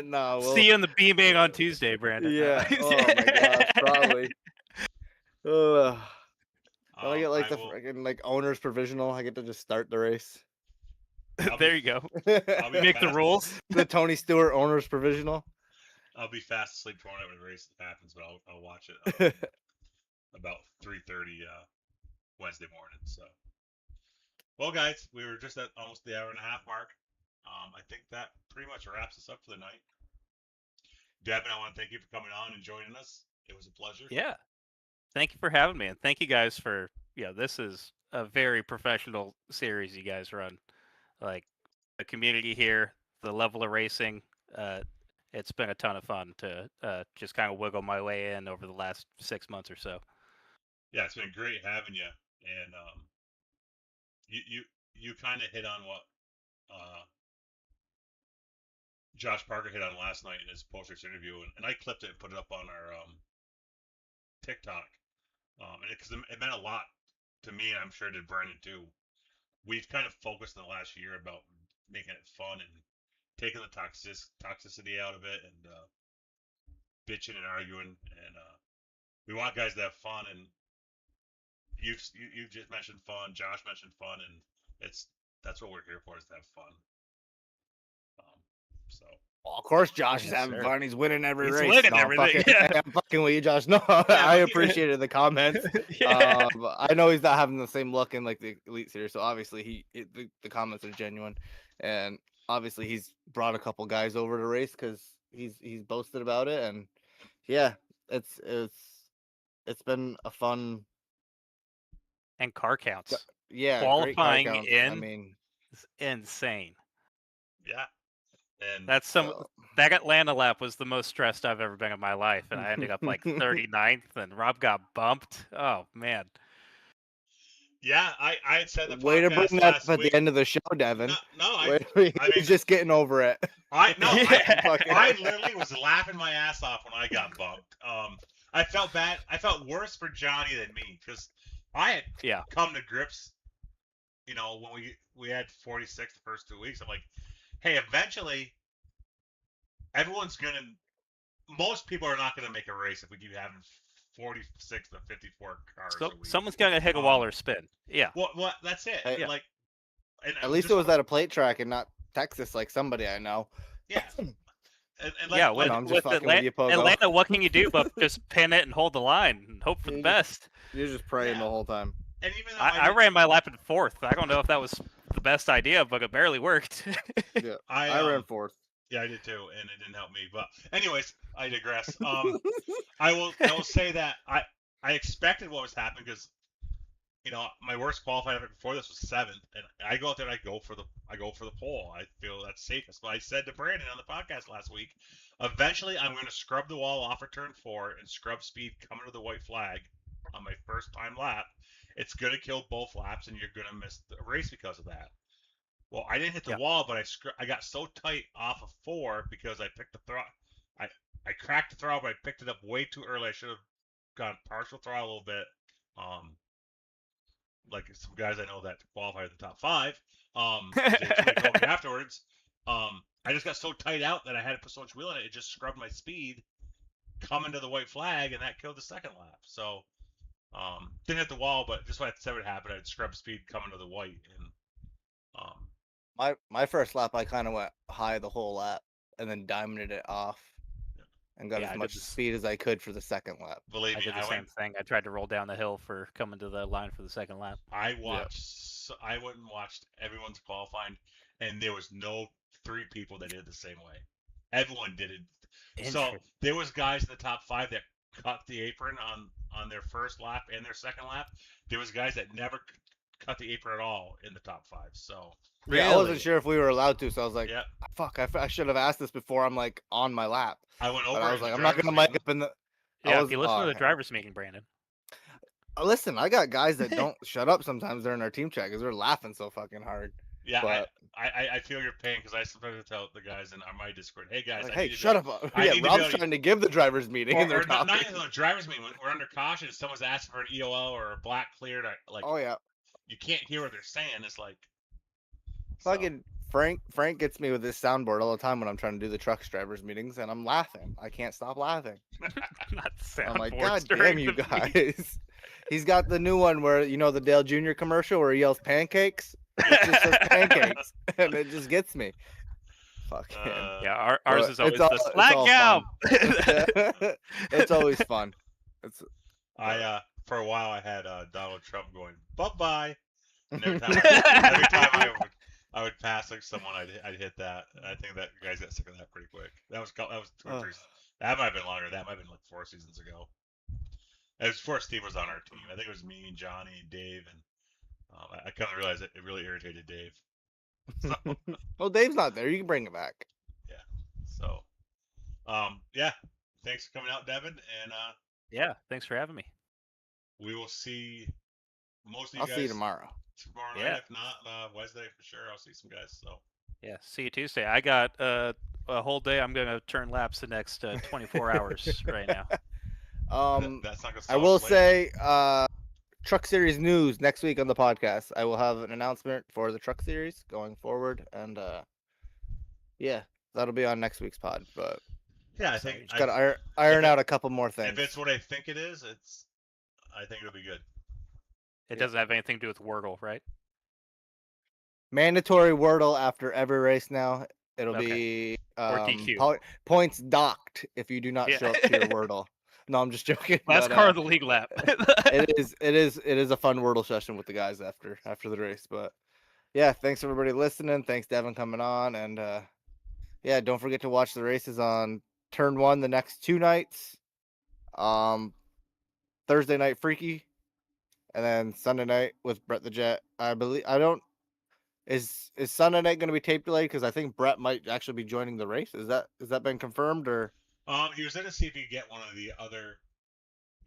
No, see you in the B-Main on Tuesday, Brandon. Yeah. Oh my gosh, probably. I get like the freaking like owner's provisional. I get to just start the race. There you go. Make the rules. The Tony Stewart owner's provisional. I'll be fast asleep tomorrow night when the race happens, but I'll watch it about 3:30 Wednesday morning. So, well, guys, we were just at almost the hour and a half mark. I think that pretty much wraps us up for the night. Devin, I want to thank you for coming on and joining us. It was a pleasure. Yeah. Thank you for having me, and thank you guys for this is a very professional series you guys run. Like the community here, the level of racing, it's been a ton of fun to just kind of wiggle my way in over the last 6 months or so. Yeah, it's been great having you, and you kind of hit on what Josh Parker hit on last night in his post-race interview, and I clipped it and put it up on our TikTok, and because it meant a lot to me, and I'm sure it did Brandon too. We've kind of focused in the last year about making it fun and taking the toxicity out of it, and bitching and arguing, and we want guys to have fun. And you just mentioned fun. Josh mentioned fun, and that's what we're here for, is to have fun. So. Well, of course, Josh is Yes, having sir. fun. He's winning every He's race. winning No, I'm everything, fucking, yeah. I'm fucking with you, Josh. No, I appreciated the comments. Yeah. I know he's not having the same look in like the Elite Series, so obviously the comments are genuine, and obviously he's brought a couple guys over to race because he's boasted about it, and yeah, it's been a fun, And car counts. yeah, great car Qualifying counts. in I mean, is insane. Yeah. And That's so, that Atlanta lap was the most stressed I've ever been in my life, and I ended up like 39th, and Rob got bumped. Oh man. yeah, I had said the way to bring podcast that last up at week. the end of the show, Devin. No, I mean, he's just getting over it. Yeah. I literally was laughing my ass off when I got bumped. I felt bad. I felt worse for Johnny than me, because I had come to grips. You know, when we had 46 the first 2 weeks, I'm like, hey, eventually, most people are not gonna make a race if we keep having 46 to 54 cars So a week. someone's gonna hit a wall or spin. Yeah. Well, that's it. Hey, Like, and At least it was at a plate track and not Texas, like somebody I know. yeah. And Yeah, like, I'm just with fucking with you, Pogo. Atlanta, what can you do but just pin it and hold the line and hope for the best? You're just praying Yeah. the whole time. and even though I ran my lap in fourth. I don't know if that was the best idea, but it barely worked. Yeah, I ran fourth. Yeah, I did too, and it didn't help me. But anyways, I digress. I will say that I expected what was happening, because my worst qualifying effort before this was 7th, and I go out there and I go for the pole. I feel that's safest. But I said to Brandon on the podcast last week, eventually I'm going to scrub the wall off of turn 4 and scrub speed coming to the white flag on my first time lap. It's going to kill both laps, and you're going to miss the race because of that. Well, I didn't hit the wall, but I got so tight off of 4 because I picked the throttle. I cracked the throttle, but I picked it up way too early. I should have gone partial throttle a little bit. Like some guys I know that qualified in the top 5. They told me afterwards. I just got so tight out that I had to put so much wheel in it. It just scrubbed my speed coming to the white flag, and that killed the second lap. So, didn't hit the wall, but just what I said would happen. I'd scrub speed coming to the white, and My first lap, I kind of went high the whole lap and then diamonded it off and got as much speed as I could for the second lap. Believe I me, did the same thing. I tried to roll down the hill for coming to the line for the second lap. I went and watched everyone's qualifying, and there was no 3 people that did the same way. Everyone did it. So there was guys in the top 5 that cut the apron on their first lap and their second lap. There was guys that never cut the apron at all in the top 5. So yeah, I wasn't sure if we were allowed to, so I was like, yeah. fuck, I should have asked this before I'm like on my lap. I went over. But I was like, I'm not gonna mic up in the. Yeah, if you listen to the driver's meeting, Brandon. Listen, I got guys that don't shut up sometimes during our team chat because they're laughing so fucking hard. Yeah, but I feel your pain, because I sometimes tell the guys in my Discord, hey guys, like, hey, shut up. Yeah, Rob's trying to give the driver's meeting. Or not even the driver's meeting. When we're under caution, if someone's asking for an EOL or a black cleared, like, oh yeah, you can't hear what they're saying. It's like fucking Frank gets me with this soundboard all the time when I'm trying to do the trucks drivers meetings, and I'm laughing. I can't stop laughing. I'm like, God damn you guys. He's got the new one where, the Dale Jr. commercial where he yells pancakes. It just says pancakes, and it just gets me. Fuck him. Yeah, ours is always the slack out. It's always fun. For a while I had Donald Trump going bye-bye. And every time I would pass like someone, I'd hit that. And I think that you guys got sick of that pretty quick. That was 2 or 3. That might have been longer. That might have been like 4 seasons ago. It was before Steve was on our team. I think it was me, Johnny, Dave, and I kind of realized it really irritated Dave. So, well, Dave's not there. You can bring it back. Yeah. So, yeah. Thanks for coming out, Devin, and yeah, thanks for having me. We will see most of you I'll guys see you tomorrow. Tomorrow night, if not Wednesday for sure. I'll see some guys. So. Yeah, see you Tuesday. I got a whole day. I'm gonna turn laps the next 24 hours right now. That's not gonna I will say, Truck Series news next week on the podcast. I will have an announcement for the Truck Series going forward, and yeah, that'll be on next week's pod. But Yeah, I So think Just gotta iron it- out a couple more things. if it's what I think it is, I think it'll be good. It doesn't have anything to do with Wordle, right? Mandatory Wordle after every race now. It'll Okay. be Or DQ. points docked if you do not Yeah. show up to your Wordle. No, I'm just joking. Last but, car of the league lap. it is a fun Wordle session with the guys after the race. But yeah, thanks everybody listening. Thanks Devin coming on, and yeah, don't forget to watch the races on turn 1 the next 2 nights. Thursday night Freaky, and then Sunday night with Brett the Jet. Is Sunday night going to be tape delayed? Because I think Brett might actually be joining the race. Is that been confirmed or? He was going to see if he could get one of the other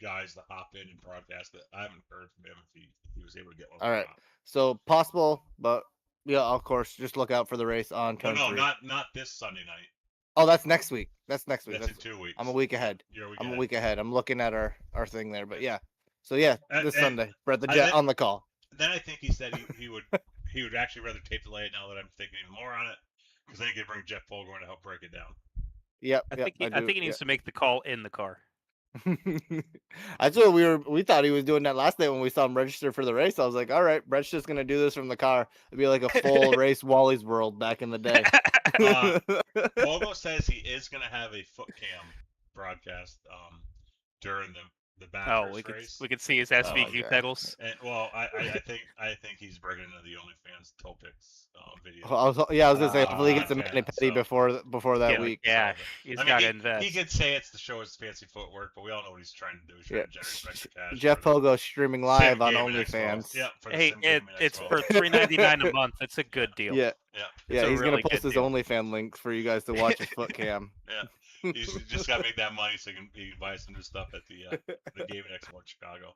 guys to hop in and broadcast it. I haven't heard from him if he was able to get one. All right, so possible, but yeah, of course, just look out for the race on turn 3. not this Sunday night. Oh, that's next week. That's next week. That's in 2 weeks. I'm a week ahead. You're a week I'm ahead. a week ahead. I'm looking at our thing there, but yeah. So yeah, this And Sunday, Brett the I Jet think- on the call. Then I think he said he would actually rather tape delay it now that I'm thinking even more on it, because then he could bring Jeff Fulgorn to help break it down. Yep. I think he needs to make the call in the car. That's what we thought he was doing that last night when we saw him register for the race. I was like, all right, Brett's just gonna do this from the car. It'd be like a full race Wally's World back in the day. Bogo says he is gonna have a foot cam broadcast during the Bathurst race. we could see his SVG God. pedals. And, well, I think he's bringing into the OnlyFans Topics video. I was gonna say hopefully he gets a podcast, mani pedi so- before that Yeah, week. Yeah, he's got to invest. He could say it's to show his fancy footwork, but we all know what he's trying to do. He's trying to generate some extra cash. Jeff for the Pogo streaming live Sim on Gaming Expo. OnlyFans. Yep, for the Hey, Sim Gaming it's Expo. for $3.99 a month. It's a good deal. Yeah, Yeah, a he's really gonna good post his deal. OnlyFans links for you guys to watch his foot cam. He's just got to make that money so he can buy some new stuff at the Gaming Expo in Chicago.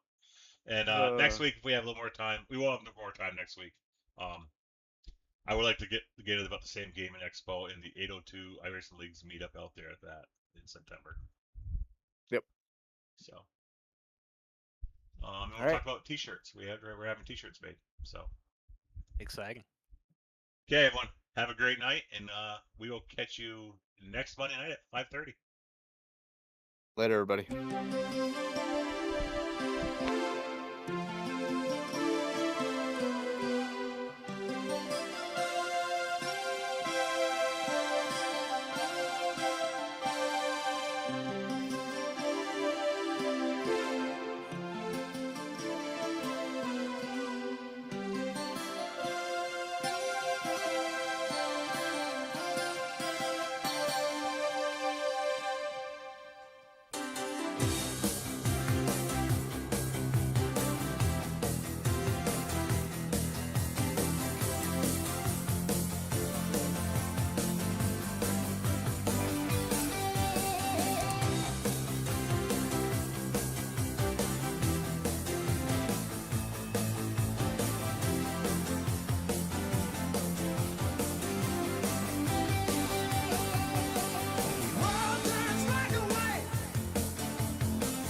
And next week, if we have a little more time, we will have more time next week. I would like to get about the same Gaming Expo in the 802 Iracing Leagues meetup out there at that in September. Yep. So, we'll right. talk about T-shirts. We're having T-shirts made. So, Exciting. okay, everyone, have a great night, and we will catch you next Monday night at 5:30. Later, everybody.